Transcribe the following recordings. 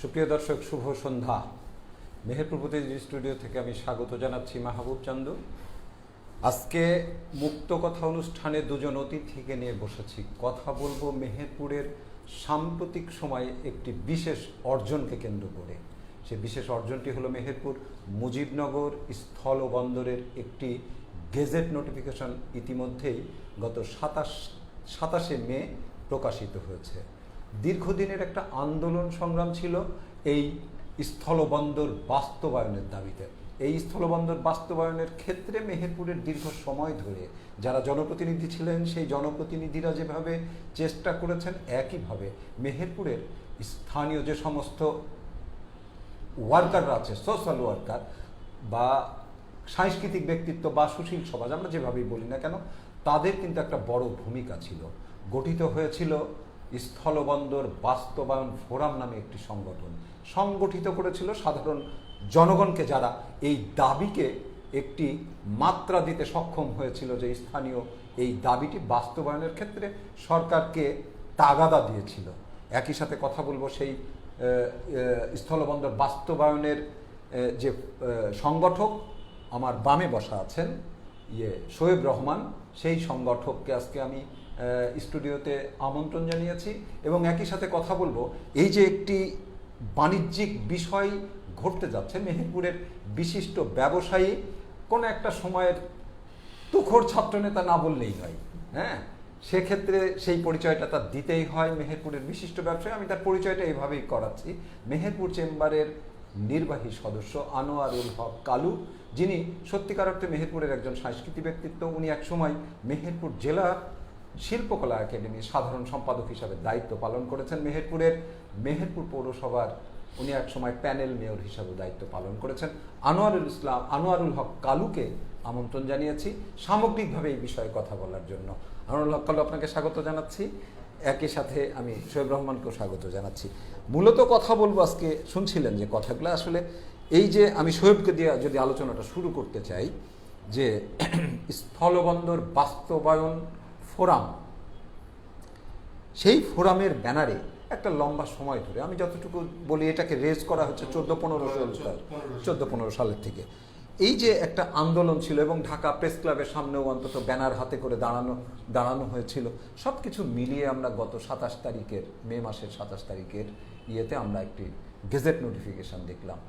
সুপ্রিয় দর্শক, শুভ সন্ধ্যা। মেহেরপুর প্রতিনিধি স্টুডিও থেকে আমি স্বাগত জানাচ্ছি মাহবুব চান্দু। আজকে মুক্ত কথা অনুষ্ঠানে দুজন অতিথিকে নিয়ে বসেছি। কথা বলবো মেহেরপুরের সাম্প্রতিক সময়ে একটি বিশেষ অর্জনকে কেন্দ্র করে। সে বিশেষ অর্জনটি হলো মেহেরপুর মুজিবনগর স্থল ও বন্দরের একটি গেজেট নোটিফিকেশন ইতিমধ্যেই গত 27শে মে প্রকাশিত হয়েছে। দীর্ঘদিনের একটা আন্দোলন সংগ্রাম ছিল এই স্থলবন্দর বাস্তবায়নের দাবিতে। এই স্থলবন্দর বাস্তবায়নের ক্ষেত্রে মেহেরপুরের দীর্ঘ সময় ধরে যারা জনপ্রতিনিধি ছিলেন, সেই জনপ্রতিনিধিরা যেভাবে চেষ্টা করেছেন, একইভাবে মেহেরপুরের স্থানীয় যে সমস্ত ওয়ার্কাররা আছে, সোশ্যাল ওয়ার্কার বা সাংস্কৃতিক ব্যক্তিত্ব বা সুশীল সমাজ, আমরা যেভাবেই বলি না কেন, তাদের কিন্তু একটা বড় ভূমিকা ছিল। গঠিত হয়েছিল স্থলবন্দর বাস্তবায়ন ফোরাম নামে একটি সংগঠন। সংগঠিত করেছিল সাধারণ জনগণকে, যারা এই দাবিকে একটি মাত্রা দিতে সক্ষম হয়েছিল যে স্থানীয় এই দাবিটি বাস্তবায়নের ক্ষেত্রে সরকারকে তাগাদা দিয়েছিল। একই সাথে কথা বলবো সেই স্থলবন্দর বাস্তবায়নের যে সংগঠক, আমার বামে বসা আছেন শোয়েব রহমান, সেই সংগঠককে আজকে আমি স্টুডিওতে আমন্ত্রণ জানিয়েছি। এবং একই সাথে কথা বলবো এই যে একটি বাণিজ্যিক বিষয় ঘটতে যাচ্ছে, মেহেরপুরের বিশিষ্ট ব্যবসায়ী, কোনো একটা সময়ের তুখোর ছাত্রনেতা না বললেই হয়, হ্যাঁ, সেক্ষেত্রে সেই পরিচয়টা তার দিতেই হয়। মেহেরপুরের বিশিষ্ট ব্যবসায়ী, আমি তার পরিচয়টা এইভাবেই করাচ্ছি। মেহেরপুর চেম্বারের নির্বাহী সদস্য আনোয়ারুল হক কালু, যিনি সত্যিকার অর্থে মেহেরপুরের একজন সাংস্কৃতিক ব্যক্তিত্ব। উনি একসময় মেহেরপুর জেলা শিল্পকলা একাডেমির সাধারণ সম্পাদক হিসাবে দায়িত্ব পালন করেছেন। মেহেরপুর পৌরসভার উনি একসময় প্যানেল মেয়র হিসাবে দায়িত্ব পালন করেছেন। আনোয়ারুল হক কালুকে আমন্ত্রণ জানিয়েছি সামগ্রিকভাবে এই বিষয়ে কথা বলার জন্য। আনোয়ারুল হক কালু, আপনাকে স্বাগত জানাচ্ছি। একই সাথে আমি শোয়েব রহমানকেও স্বাগত জানাচ্ছি। মূলত কথা বলবো আজকে, শুনছিলেন যে কথাগুলো আসলে এই যে আমি শোয়েবকে দিয়ে যদি আলোচনাটা শুরু করতে চাই, যে স্থলবন্দর বাস্তবায়ন ফোরাম, সেই ফোরামের ব্যানারে একটা লম্বা সময় ধরে, আমি যতটুকু বলি, এটাকে রেজ করা হচ্ছে 14-15 সালের থেকে। এই যে একটা আন্দোলন ছিল এবং ঢাকা প্রেস ক্লাবের সামনেও অন্তত ব্যানার হাতে করে দাঁড়ানো হয়েছিল, সব কিছু মিলিয়ে আমরা গত 27 তারিখের মে মাসের 27 তারিখের ইয়েতে আমরা একটি গেজেট নোটিফিকেশন দেখলাম।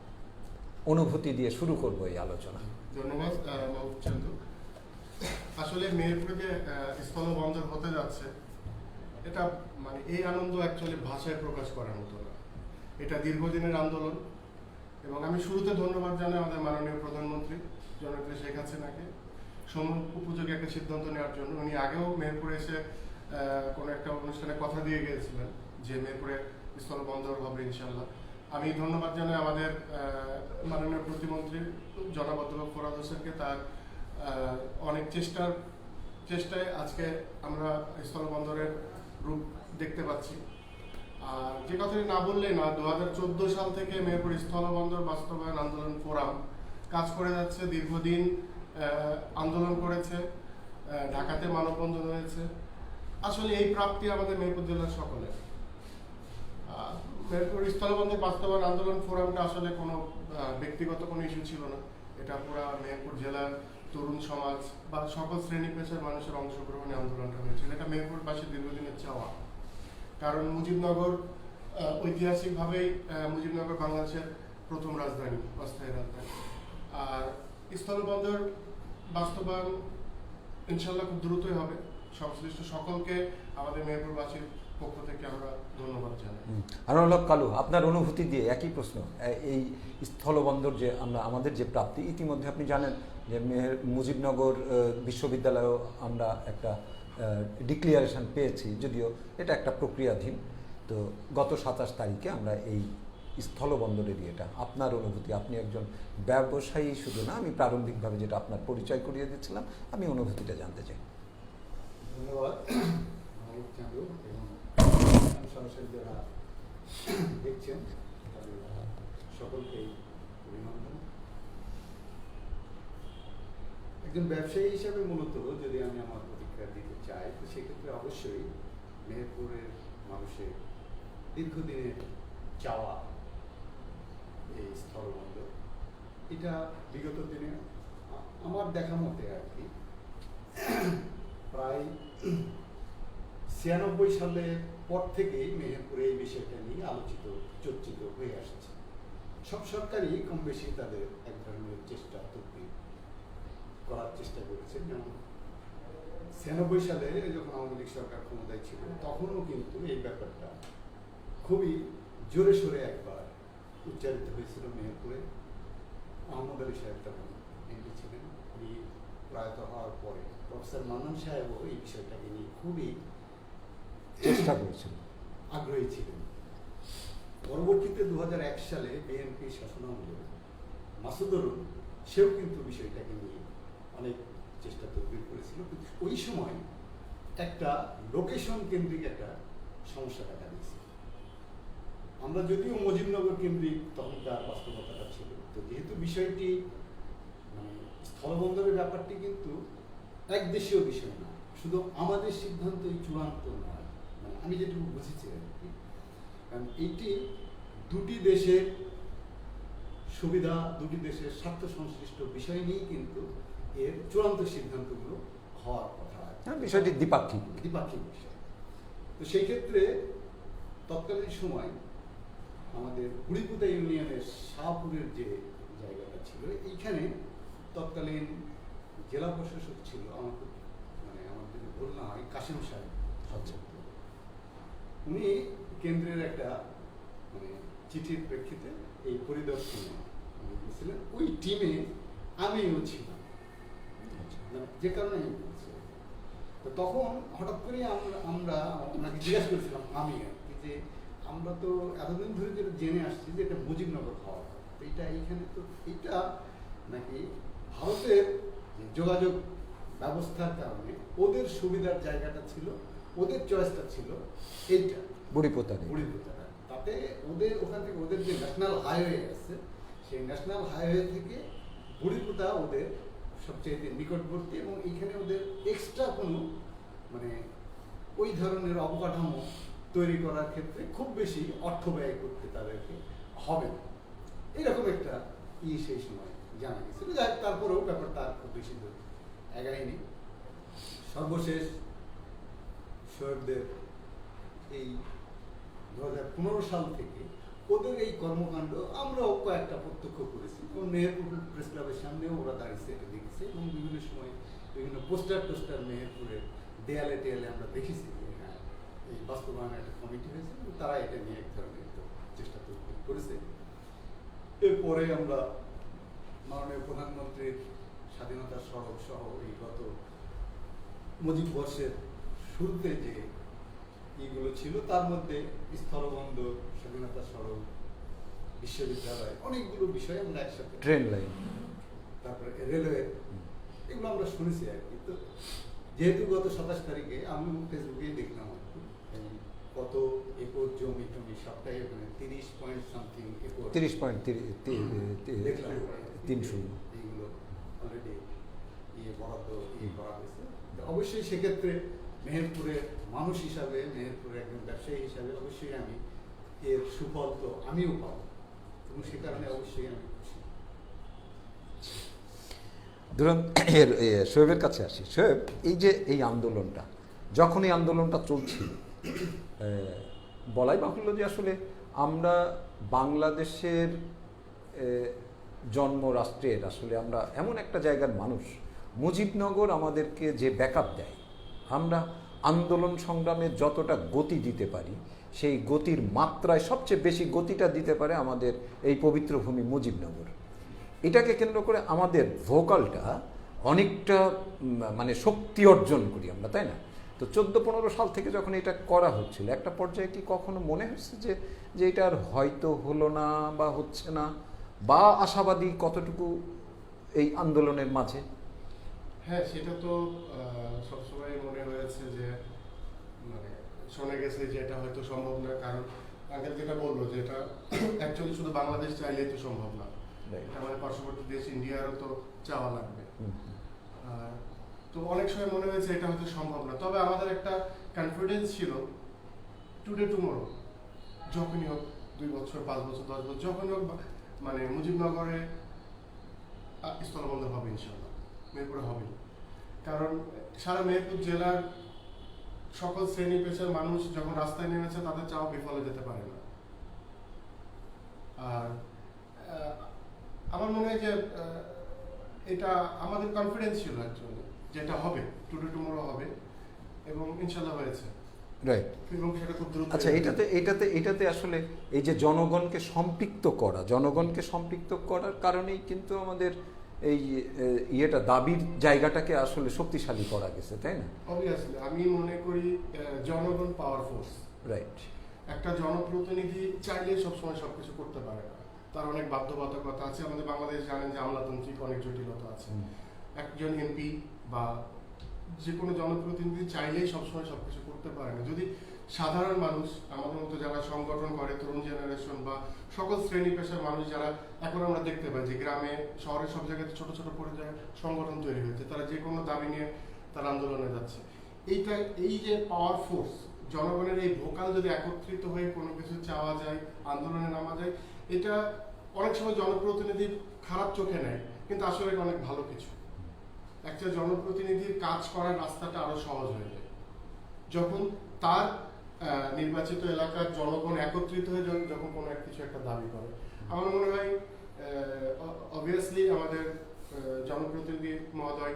অনুভূতি দিয়ে শুরু করবো এই আলোচনা। ধন্যবাদ মাহবুব চান্দু। আসলে মেহেরপুরে যে স্থলবন্দর হতে যাচ্ছে, এটা মানে এই আনন্দ অ্যাকচুয়ালি ভাষায় প্রকাশ করার মতো না। এটা দীর্ঘদিনের আন্দোলন এবং আমি শুরুতে ধন্যবাদ জানাই আমাদের মাননীয় প্রধানমন্ত্রী জননেত্রী শেখ হাসিনাকে সময় উপযোগী একটা সিদ্ধান্ত নেওয়ার জন্য। উনি আগেও মেহেরপুরে এসে কোনো একটা অনুষ্ঠানে কথা দিয়ে গিয়েছিলেন যে মেহেরপুরে স্থলবন্দর হবে ইনশাল্লাহ। আমি ধন্যবাদ জানাই আমাদের মাননীয় প্রতিমন্ত্রী জনাব অধ্যাপক ফরহাদ হোসেনকে, তার অনেক চেষ্টায় আজকে আমরা স্থলবন্দরের রূপ দেখতে পাচ্ছি। আর যে কথাটি না বললেই না, 2014 সাল থেকে মেহেরপুর স্থলবন্দর বাস্তবায়ন আন্দোলন ফোরাম কাজ করে যাচ্ছে। দীর্ঘদিন আন্দোলন করেছে, ঢাকাতে মানববন্ধন হয়েছে। আসলে এই প্রাপ্তি আমাদের মেহেরপুর জেলার সকলের। মেহেরপুর স্থলবন্দর বাস্তবায়ন আন্দোলন ফোরামটা আসলে কোনো ব্যক্তিগত কোনো ইস্যু ছিল না। এটা পুরা মেহেরপুর জেলার তরুণ সমাজ বা সকল শ্রেণী পেশার মানুষের অংশগ্রহণে আন্দোলনটা হয়েছিল। এটা মেহেরপুরবাসীর দীর্ঘদিনের চাওয়া। কারণ মুজিবনগর ঐতিহাসিকভাবেই মুজিবনগর বাংলাদেশের প্রথম রাজধানী, অস্থায়ী রাজধানী। আর স্থলবন্দর বাস্তবায়ন ইনশাল্লাহ খুব দ্রুতই হবে। সংশ্লিষ্ট সকলকে আমাদের মেহেরপুরবাসীর পক্ষ থেকে আমরা ধন্যবাদ জানাই। আনোয়ারুল হক কালু, আপনার অনুভূতি দিয়ে একই প্রশ্ন। এই স্থলবন্দর যে আমাদের যে প্রাপ্তি, ইতিমধ্যে আপনি জানেন যে মুজিবনগর বিশ্ববিদ্যালয়েও আমরা একটা ডিক্লিয়ারেশন পেয়েছি, যদিও এটা একটা প্রক্রিয়াধীন। তো গত 27 তারিখে আমরা এই স্থলবন্দরের এটা, আপনার অনুভূতি, আপনি একজন ব্যবসায়ী শুধু না, আমি প্রারম্ভিকভাবে যেটা আপনার পরিচয় করিয়ে দিচ্ছিলাম, আমি অনুভূতিটা জানতে চাই। ধন্যবাদ চান্দু এবং সরাসরি যারা দেখছেন সকলকেই অভিনন্দন। একজন ব্যবসায়ী হিসাবে মূলত যদি আমি আমার প্রতিক্রিয়া দিতে চাই, তো সেক্ষেত্রে অবশ্যই মেহেরপুরের মানুষের দীর্ঘদিনের চাওয়া এই স্থলবন্দর, এটা বিগত দিনে আমার দেখা মতে আর কি প্রায় 96 সালের পর থেকেই মেহেরপুরে এই বিষয়টা নিয়ে আলোচিত চর্চিত হয়ে আসছে। সব সরকারই কম বেশি তাদের এক ধরনের চেষ্টা তদবির করার চেষ্টা করেছে। যেমন 96 সালে যখন আওয়ামী লীগ সরকার ক্ষমতায় ছিল তখনও কিন্তু এই ব্যাপারটা খুবই জোরে সোরে একবার উচ্চারিত হয়েছিল মেহেরপুরে। আহমদ আলী সাহেব তখন এমপি ছিলেন, উনি প্রয়াত হওয়ার পরে প্রফেসর মান্নান সাহেবও এই বিষয়টাকে নিয়ে খুবই চেষ্টা করেছিল, আগ্রহী ছিলেন। পরবর্তীতে 2001 সালে বিএনপি শাসনামলে মাসুদুরুল সেও কিন্তু বিষয়টাকে নিয়ে অনেক চেষ্টা তদবির করেছিল, কিন্তু ওই সময় একটা লোকেশন কেন্দ্রিক একটা সমস্যা দেখা দিয়েছিল। আমরা যদিও মুজিবনগর কেন্দ্রিক তখনকার বাস্তবতাটা ছিল, তো যেহেতু বিষয়টি মানে স্থলবন্দরের ব্যাপারটি কিন্তু একদেশীয় বিষয় না, শুধু আমাদের সিদ্ধান্তই চূড়ান্ত নয়, মানে আমি যেটুকু বুঝেছি আর কি, কারণ এইটি দুটি দেশের সুবিধা, দুটি দেশের স্বার্থ সংশ্লিষ্ট বিষয় নিয়েই কিন্তু এর চূড়ান্ত সিদ্ধান্তগুলো হওয়ার কথা। হ্যাঁ, বিষয়টি দ্বিপাক্ষিক বিষয়। তো সেই ক্ষেত্রে তৎকালীন সময় আমাদের বুড়িপুতা ইউনিয়নের শাহপুরের যে জায়গাটা ছিল, এইখানে তৎকালীন জেলা প্রশাসক ছিল, আমার মানে আমার যদি ভুল না হয় কাসেম সাহেব। আচ্ছা, উনি কেন্দ্রের একটা মানে চিঠির প্রেক্ষিতে এই পরিদর্শনে গিয়েছিলেন। ওই টিমে আমিও ছিলাম, যে কারণে আমি বলছি। তো তখন হঠাৎ করে আমরা ওনাকে জিজ্ঞাসা করেছিলাম আমি আর কি, যে আমরা তো এতদিন ধরে যেটা জেনে আসছি যে এটা মুজিবনগর হওয়া, তো এটা এইখানে তো এটা নাকি ভারতের যোগাযোগ ব্যবস্থার কারণে ওদের সুবিধার জায়গাটা ছিল, ওদের চয়েসটা ছিল এইটা বুড়িপোতা। তাতে ওদের ওখান থেকে ওদের যে ন্যাশনাল হাইওয়ে আছে, সেই ন্যাশনাল হাইওয়ে থেকে বুড়িপোতা ওদের সবচেয়ে নিকটবর্তী, এবং এইখানে ওদের এক্সট্রা কোনো মানে ওই ধরনের অবকাঠামো তৈরি করার ক্ষেত্রে খুব বেশি অর্থ ব্যয় করতে তাদেরকে হবে না, এরকম একটা সেই সময় জানা গেছিল। যাই তারপরেও ব্যাপারটা আর খুব বেশি দূর এগায়নি। সর্বশেষ শোয়েবদের এই 2015 সাল থেকে ওদের এই কর্মকাণ্ড আমরাও কয়েকটা প্রত্যক্ষ করেছি, এবং মেহেরপুর প্রেস ক্লাবের সামনেও ওরা দাঁড়িয়েছে, এটা দেখেছে, এবং বিভিন্ন সময় বিভিন্ন পোস্টার মেহেরপুরের দেয়ালে টেয়ালে আমরা দেখেছি যে হ্যাঁ এই বাস্তবায়নের একটা কমিটি হয়েছে, তারা এটা নিয়ে এক ধরনের চেষ্টা করেছে। এরপরে আমরা মাননীয় প্রধানমন্ত্রীর স্বাধীনতা সড়ক সহ এই গত মুজিব বর্ষের শুরুতে যে এইগুলো ছিল, তার মধ্যে স্থলবন্দর, স্বাধীনতা সড়ক, বিশ্ববিদ্যালয়, অনেকগুলো বিষয় আমরা একসাথে, ট্রেন লাইন, তারপরে রেলওয়ে, এগুলো আমরা শুনেছি আর কি। তো যেহেতু গত 27 তারিখে আমি ফেসবুকেই দেখলাম আর কি, কত একর জমি টমি সবটাই ওখানে 30 পয়েন্ট সামথিং একর, 30.3 এইগুলো অলরেডি বরাদ্দ করা হয়েছে। অবশ্যই সেক্ষেত্রে মেহেরপুরের মানুষ হিসাবে, মেহেরপুরের একজন ব্যবসায়ী হিসাবে অবশ্যই আমি এর সুফল তো আমিও পাবো, এবং সে কারণে অবশ্যই আমি খুশি। ধরুন শোয়েবের কাছে আসি। শোয়েব, এই যে এই আন্দোলনটা, যখন এই আন্দোলনটা চলছিল, বলাই বাহুল্য যে আসলে আমরা বাংলাদেশের জন্ম রাষ্ট্রের আসলে আমরা এমন একটা জায়গার মানুষ, মুজিবনগর আমাদেরকে যে ব্যাকআপ দেয়, আমরা আন্দোলন সংগ্রামে যতটা গতি দিতে পারি, সেই গতির মাত্রায় সবচেয়ে বেশি গতিটা দিতে পারে আমাদের এই পবিত্র ভূমি মুজিবনগর। এটাকে কেন্দ্র করে আমাদের ভোকালটা অনেকটা মানে শক্তি অর্জন করি আমরা, তাই না? তো 14-15 সাল থেকে যখন এটা করা হচ্ছিল, একটা পর্যায়ে কি কখনো মনে হচ্ছে যে এটা আর হয়তো হলো না বা হচ্ছে না, বা আশাবাদী কতটুকু এই আন্দোলনের মাঝে? হ্যাঁ, সেটা তো সবসময় মনে হয়েছে যে মানে শোনা গেছে যে এটা হয়তো সম্ভব না, কারণ আঙ্কেল যেটা বললো যে এটা অ্যাকচুয়ালি শুধু বাংলাদেশ চাইলেই তো সম্ভব না, আমাদের পার্শ্ববর্তী দেশ ইন্ডিয়ারও তো চাওয়া লাগবে। তো অনেক সময় মনে হয়েছে এটা হয়তো সম্ভব না, তবে আমাদের একটা কনফিডেন্স ছিল টুডে টুমরো, যখনই হোক 2 বছর 5 বছর 10 বছর যখনই হোক মানে মুজিবনগরে স্থলবন্দর হবে ইনশাআল্লাহ, মেহেরপুরে হবে। কারণ সারা মেহেরপুর জেলার সকল শ্রেণী পেশার মানুষ যখন রাস্তায় নেমেছে তাদের চাওয়া বিফলে যেতে পারে না। আর আমার মনে হয় যে এটা আমাদের কনফিডেন্স ছিল অ্যাকচুয়ালি, যেটা হবে, টুডে টুমোরো হবে, এবং ইনশাআল্লাহ হয়েছে। রাইট। এবং সেটা খুব দ্রুত। আচ্ছা, এটাতে আসলে এই যে জনগণকে সম্পৃক্ত করার কারণেই কিন্তু আমাদের এই দাবির জায়গাটাকে আসলে শক্তিশালী করা গেছে, তাই না? অবভিয়াসলি আমি মনে করি জনগণ পাওয়ার ফোর্স। রাইট। একটা জনপ্রতিনিধি চাইলে সবসময় সবকিছু করতে পারে না, তার অনেক বাধ্যবাধকতা আছে। আমাদের বাংলাদেশ জানেন যে আমলাতান্ত্রিক অনেক জটিলতা আছে। একজন এমপি বা যে কোনো জনপ্রতিনিধি চাইলেই সবসময় সবকিছু করতে পারে না। যদি সাধারণ মানুষ, আমাদের মতো যারা সংগঠন করে, তরুণ জেনারেশন বা সকল শ্রেণী পেশার মানুষ যারা, এখন আমরা দেখতে পাই যে গ্রামে শহরে সব জায়গায় ছোট ছোট পর্যায়ে সংগঠন তৈরি হয়েছে, তারা যে কোনো দাবি নিয়ে তারা আন্দোলনে যাচ্ছে। এই যে পাওয়ার ফোর্স, জনগণের এই ভোকাল যদি একত্রিত হয়ে কোনো কিছু চাওয়া যায়, আন্দোলনে নামা যায়, এটা অনেক সময় জনপ্রতিনিধি খারাপ চোখে নেয়, কিন্তু আসলে এটা অনেক ভালো কিছু। একটা জনপ্রতিনিধির কাজ করার রাস্তাটা আরো সহজ হয়ে যায় যখন তার নির্বাচিত এলাকার জনগণ একত্রিত হয়ে যখন কোনো কিছু একটা দাবি করে। আমার মনে হয় অবভিয়াসলি আমাদের জনপ্রতিনিধি মহোদয়,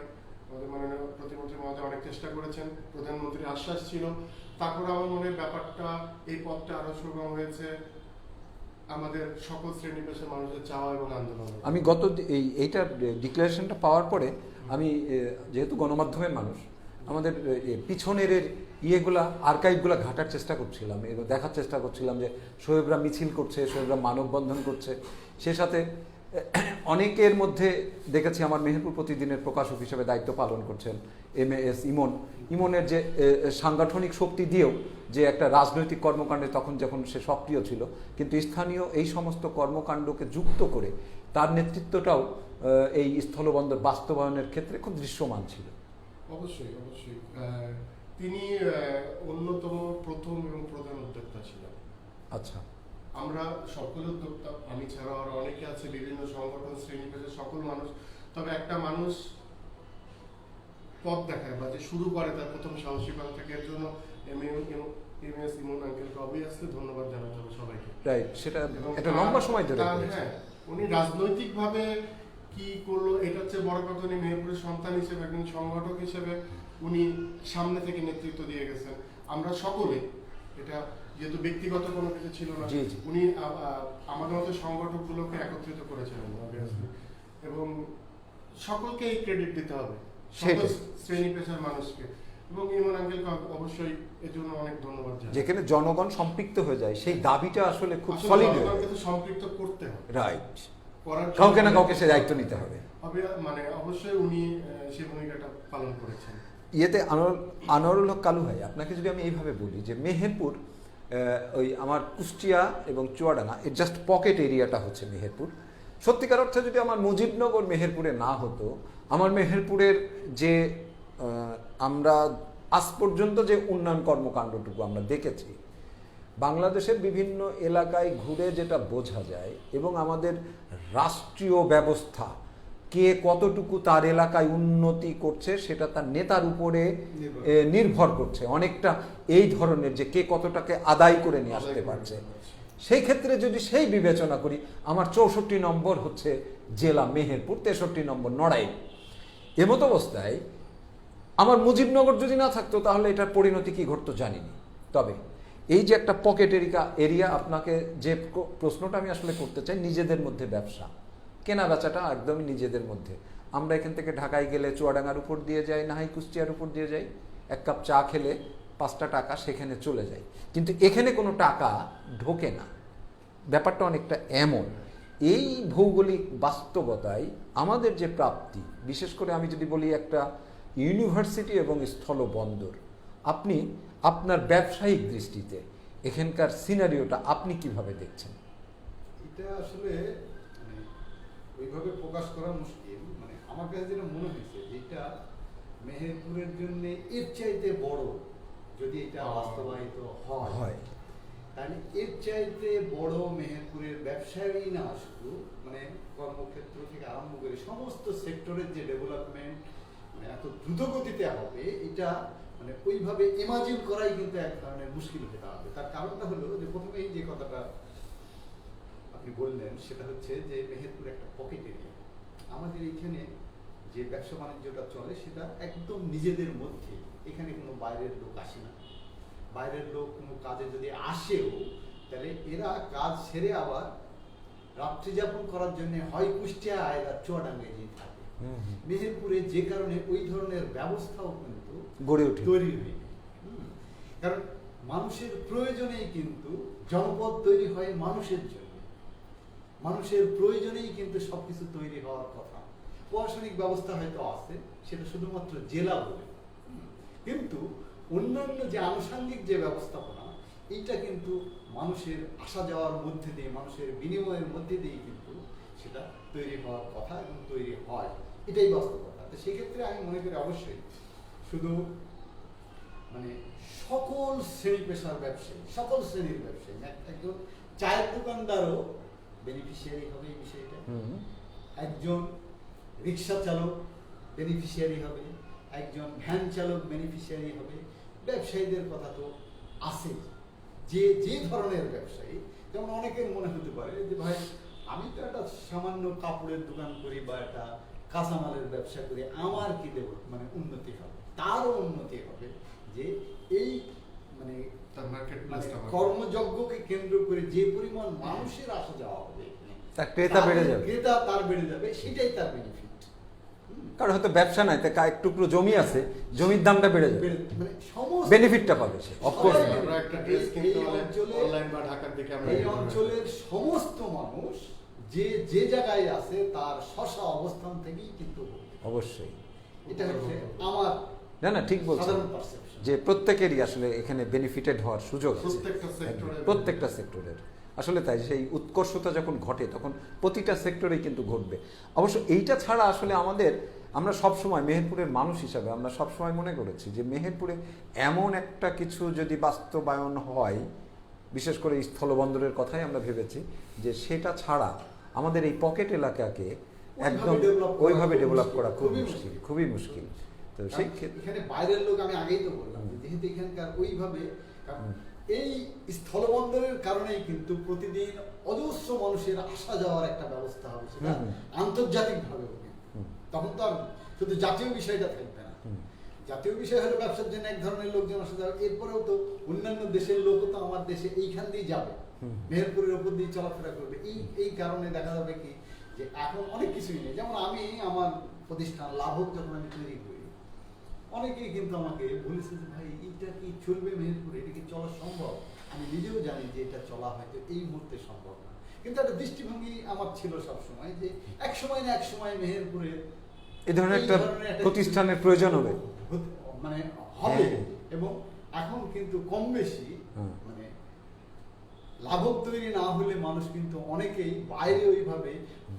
আমাদের মাননীয় প্রতিমন্ত্রী মহোদয় অনেক চেষ্টা করেছেন, প্রধানমন্ত্রীর আশ্বাস ছিল। তারপর আমার মনে হয় ব্যাপারটা, এই পথটা আরো সুগম হয়েছে আমাদের সকল শ্রেণী পেশার মানুষের চাওয়া এবং আন্দোলন। আমি এইটা ডিক্লারেশনটা পাওয়ার পরে আমি যেহেতু গণমাধ্যমের মানুষ, আমাদের পিছনের ইয়েগুলা আর্কাইভগুলা ঘাটার চেষ্টা করছিলাম, এবং দেখার চেষ্টা করছিলাম যে শোয়েবরা মিছিল করছে, শোয়েবরা মানববন্ধন করছে, সে সাথে অনেকের মধ্যে দেখেছি আমার মেহেরপুর প্রতিদিনের প্রকাশক হিসেবে দায়িত্ব পালন করছেন MAS ইমনের যে সাংগঠনিক শক্তি দিয়েও যে একটা রাজনৈতিক কর্মকাণ্ডে তখন যখন সে সক্রিয় ছিল, কিন্তু স্থানীয় এই সমস্ত কর্মকাণ্ডকে যুক্ত করে তার নেতৃত্বটাও এই স্থলবন্দর বাস্তবায়নের ক্ষেত্রে খুব দৃশ্যমান ছিল। অবশ্যই তিনি অন্যতম প্রথম এবং প্রধান উদ্যোক্তা ছিলেন। আচ্ছা, আমরা সকল উদ্যোক্তা, আমি ছাড়াও আরো অনেকে আছে, বিভিন্ন সংগঠন, শ্রেণী পেশার সকল মানুষ। তবে একটা মানুষ পথ দেখায় বা যে শুরু করে, তার প্রথম সাহসিকতা থাকে, এর জন্য MAS ইমন আঙ্কেলকে অবভিয়াসলি ধন্যবাদ জানাতে হবে সবাইকে। রাইট, সেটা একটা লম্বা সময় ধরে করেছে। হ্যাঁ, উনি রাজনৈতিকভাবে কি করলো, এটা হচ্ছে বড় কথা। উনি মেহেরপুরের সন্তান হিসেবে, একজন সংগঠক হিসেবে উনি সামনে থেকে নেতৃত্ব দিয়ে গেছেন। আমরা সকলে, এটা যেহেতু ব্যক্তিগত কোনো কিছু ছিল না, উনি আমাদের মতো সংগঠকগুলোকে একত্রিত করেছিলেন এবং সকলকে এই ক্রেডিট দিতে হবে, সকল শ্রেণী পেশার মানুষকে। এবং ইমন আঙ্কেলকে অবশ্যই এর জন্য অনেক ধন্যবাদ জানাই। যেখানে জনগণ সম্পৃক্ত হয়ে যায়, সেই দাবিটা আসলে খুব সলিড হয়ে যায়। সম্পৃক্ত করতে হবে, রাইট, কাউকে না কাউকে সে দায়িত্ব নিতে হবে। মানে অবশ্যই উনি সেই ভূমিকাটা পালন করেছেন। আনোয়ারুল হক কালু ভাই, আপনাকে যদি আমি এইভাবে বলি যে মেহেরপুর, ওই আমার কুষ্টিয়া এবং চুয়াডাঙ্গা এর জাস্ট পকেট এরিয়াটা হচ্ছে মেহেরপুর। সত্যিকার অর্থে যদি আমার মুজিবনগর মেহেরপুরে না হতো, আমার মেহেরপুরের যে আমরা আজ পর্যন্ত যে উন্নয়ন কর্মকাণ্ডটুকু আমরা দেখেছি, বাংলাদেশের বিভিন্ন এলাকায় ঘুরে যেটা বোঝা যায়, এবং আমাদের রাষ্ট্রীয় ব্যবস্থা কে কতটুকু তার এলাকায় উন্নতি করছে সেটা তার নেতার উপরে নির্ভর করছে অনেকটা। এই ধরনের যে কে কতটাকে আদায় করে নিয়ে আসতে পারছে, সেই ক্ষেত্রে যদি সেই বিবেচনা করি, আমার 64 নম্বর হচ্ছে জেলা মেহেরপুর, 63 নম্বর নড়াইল। এমতো অবস্থায় আমার মুজিবনগর যদি না থাকতো, তাহলে এটার পরিণতি কি ঘটতো জানিনি। তবে এই যে একটা পকেট এরিয়া, আপনাকে যে প্রশ্নটা আমি আসলে করতে চাই, নিজেদের মধ্যে ব্যবসা কেনা বেচাটা একদমই নিজেদের মধ্যে। আমরা এখান থেকে ঢাকায় গেলে চুয়াডাঙ্গার উপর দিয়ে যাই, না হয় কুষ্টিয়ার উপর দিয়ে যাই, এক কাপ চা খেলে 5টা টাকা সেখানে চলে যায়, কিন্তু এখানে কোনো টাকা ঢোকে না। ব্যাপারটা অনেকটা এমন। এই ভৌগোলিক বাস্তবতায় আমাদের যে প্রাপ্তি, বিশেষ করে আমি যদি বলি একটা ইউনিভার্সিটি এবং স্থলবন্দর, আপনি আপনার ব্যবসায়িক দৃষ্টিতে এখানকার সিনারিওটা আপনি কিভাবে দেখছেন? এটা আসলে ওইভাবে প্রকাশ করা মুশকিল। মানে আমার কাছে যেটা মনে হয়েছে, যেটা মেহেরপুরের জন্য এর চাইতে বড় যদি এটা বাস্তবায়িত হয়, তাহলে এর চাইতে বড় মেহেরপুরের ব্যবসায়ী না, শুধু মানে কর্মক্ষেত্র থেকে আরম্ভ করে সমস্ত সেক্টরের যে ডেভেলপমেন্ট মানে এত দ্রুত গতিতে হবে, এটা মানে ওইভাবে ইমাজিন করাই কিন্তু এক ধরনের মুশকিল হতে হবে। তার কারণটা হলো যে প্রথমেই যে কথাটা আপনি বললেন সেটা হচ্ছে যে মেহেরপুর একটা পকেট এরিয়া। আমাদের এখানে যে ব্যবসা বাণিজ্যটা চলে সেটা একদম নিজেদের মধ্যে, এখানে কোনো বাইরের লোক আসে না। বাইরের লোক কোনো কাজে যদি আসেও তাহলে এরা কাজ সেরে আবার রাত্রি যাপন করার জন্য হয় কুষ্টিয়া এরা চুয়াডাঙ্গায় যেতে থাকে। মেহেরপুরে যে কারণে ওই ধরনের ব্যবস্থাও কিন্তু গড়ে ওঠে, তৈরি হয়নি। কারণ মানুষের প্রয়োজনেই কিন্তু জনপদ তৈরি হয়, মানুষের জন্য, মানুষের প্রয়োজনেই কিন্তু সবকিছু তৈরি হওয়ার কথা। প্রশাসনিক ব্যবস্থা হয়তো আছে, সেটা শুধুমাত্র জেলা বলে, কিন্তু অন্যান্য যে আনুষঙ্গিক যে ব্যবস্থাপনা, এইটা কিন্তু মানুষের আসা যাওয়ার মধ্যে দিয়ে, মানুষের বিনিময়ের মধ্যে দিয়ে কিন্তু সেটা তৈরি হওয়ার কথা এবং তৈরি হয়, এটাই বাস্তবতা। তো সেক্ষেত্রে আমি মনে করি অবশ্যই শুধু মানে সকল শ্রেণী পেশার ব্যবসায়ী, সকল শ্রেণীর ব্যবসায়ী, একজন চায়ের দোকানদারও বেনিফিশিয়ারি হবে এই বিষয়টা, একজন রিক্সা চালক বেনিফিশিয়ারি হবে, একজন ভ্যান চালক বেনিফিশিয়ারি হবে। ব্যবসায়ীদের কথা তো আছে, যে যে ধরনের ব্যবসায়ী, যেমন অনেকের মনে হতে পারে যে ভাই আমি তো একটা সামান্য কাপড়ের দোকান করি বা একটা কাঁচামালের ব্যবসা করি, আমার কি দেব মানে উন্নতি হবে? তারও উন্নতি হবে যে এই মানে কর্মযজ্ঞকে কেন্দ্র করে যে পরিমাণ মানুষের আসা যাওয়া হবে, তার ক্রেতা বেড়ে যাবে, ক্রেতা তার বেড়ে যাবে, সেটাই তার বেনিফিট। কারণ হয়তো ব্যবসা নাই, তা এক টুকরো জমি আছে, জমির দামটা বেড়ে যাবে, মানে সমস্ত বেনিফিটটা পাবে সে। অফকোর্স আমরা একটা ড্রেস কিনতে হলে অনলাইন বা ঢাকার দিকে আমরা এই অঞ্চলের সমস্ত মানুষ যে যে জায়গায় আছে তার স্ব অবস্থান থেকেই কিন্তু অবশ্যই এটা হচ্ছে আমার না ঠিক বলছেন সাধারণ পারসেপশন যে প্রত্যেকেরই আসলে এখানে বেনিফিটেড হওয়ার সুযোগ আছে প্রত্যেকটা সেক্টরে, প্রত্যেকটা সেক্টরের। আসলে তাই, সেই উৎকর্ষতা যখন ঘটে তখন প্রতিটা সেক্টরেই কিন্তু ঘটবে। অবশ্য এইটা ছাড়া আসলে আমরা সবসময় মেহেরপুরের মানুষ হিসাবে আমরা সবসময় মনে করেছি যে মেহেরপুরে এমন একটা কিছু যদি বাস্তবায়ন হয়, বিশেষ করে স্থলবন্দরের কথাই আমরা ভেবেছি যে সেটা ছাড়া আমাদের এই পকেট এলাকাকে একদম ওইভাবে ডেভেলপ করা খুবই মুশকিল। তো সেই এখানে বাইরের লোক, আমি আগেই তো বললাম যেহেতু এখানকার ওইভাবে এই স্থলবন্দরের কারণেই কিন্তু প্রতিদিন অজস্র মানুষের আসা যাওয়ার একটা ব্যবস্থা হবে, সেটা আন্তর্জাতিক ভাবে হবে। তখন তো আর শুধু জাতীয় বিষয়টা থাকবে না, জাতীয় বিষয় হলো ব্যবসার জন্য এক ধরনের লোকজন আসা যাবে, এরপরেও তো অন্যান্য দেশের লোকও তো আমার দেশে এইখান দিয়ে যাবে, মেহেরপুরের উপর দিয়ে চলাফেরা করবে। এই কারণে দেখা যাবে কি যে এখন অনেক কিছুই নেই। যেমন আমি আমার প্রতিষ্ঠান লাভক যখন আমি তৈরি করি, অনেকেই কিন্তু আমাকে বলেছে যে ভাই এটা কি চলবে মেহেরপুরে, এটা কি চলা সম্ভব? আমি নিজেও জানি যে এটা চলা হয়তো এই মুহূর্তে সম্ভব না, কিন্তু একটা দৃষ্টিভঙ্গি আমার ছিল সবসময় যে এক সময় না এক সময় মেহেরপুরে এই ধরনের একটা প্রতিষ্ঠানের প্রয়োজন হবে, মানে হবে। এবং এখন কিন্তু কম বেশি মানে লাভক তৈরি না হলে মানুষ কিন্তু অনেকেই বাইরে ওইভাবে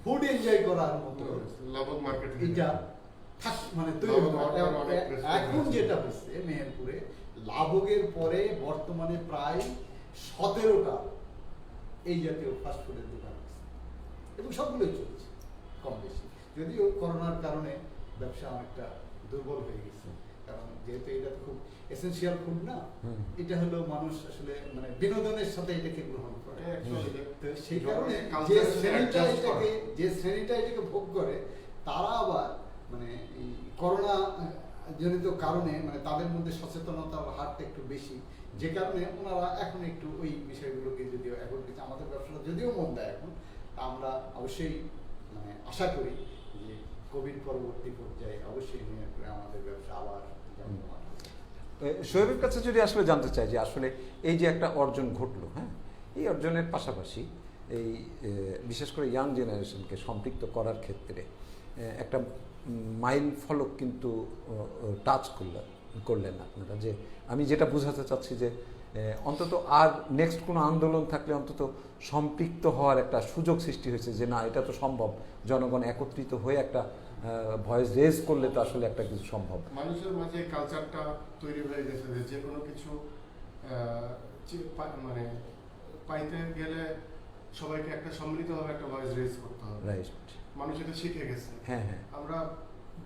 ফুড এনজয় করার মতো লাভক মার্কেট এটা মানে এখন যেটা হচ্ছে মেহেরপুরে লাভকের পরে বর্তমানে প্রায় 17টা এই জাতীয় ফাস্টফুডের দোকান আছে এবং সবগুলোই চলছে কম বেশি, যদিও করোনার কারণে ব্যবসা অনেকটা দুর্বল হয়ে গেছে, কারণ যেহেতু এটা খুব এসেনশিয়াল ফুড না, এটা হলো মানুষ আসলে মানে বিনোদনের সাথে এটাকে গ্রহণ করে। তো সেই কারণে যে শ্রেণীটা এটাকে ভোগ করে তারা আবার মানে এই করোনা জনিত কারণে মানে তাদের মধ্যে সচেতনতার হারটা একটু বেশি, যে কারণে ওনারা এখন একটু ওই বিষয়গুলোকে যদিও এখন কিছু আমাদের ব্যবসাটা যদিও মন দেয় এখন, আমরা অবশ্যই মানে আশা করি যে কোভিড পরবর্তী পর্যায়ে অবশ্যই আমাদের ব্যবসা আবার শোয়েবের কাছে যদি আসলে জানতে চাই যে আসলে এই যে একটা অর্জন ঘটলো, হ্যাঁ, এই অর্জনের পাশাপাশি এই বিশেষ করে ইয়াং জেনারেশনকে সম্পৃক্ত করার ক্ষেত্রে একটা মাইল ফলক কিন্তু টাচ করলেন আপনারা। যে আমি যেটা বোঝাতে চাচ্ছি যে অন্তত আর নেক্সট কোনো আন্দোলন থাকলে অন্তত সম্পৃক্ত হওয়ার একটা সুযোগ সৃষ্টি হয়েছে যে না এটা তো সম্ভব, জনগণ একত্রিত হয়ে একটা ভয়েস রেজ করলে তো আসলে একটা কিছু সম্ভব। মানুষের মাঝে কালচারটা তৈরি হয়ে গেছে যে কোনো কিছু মানে পাইতে গেলে সবাইকে একটা সম্মিলিতভাবে একটা ভয়েস রেজ করতে হবে। রাইট। মানুষ এটা শিখে গেছে। হ্যাঁ হ্যাঁ। আমরা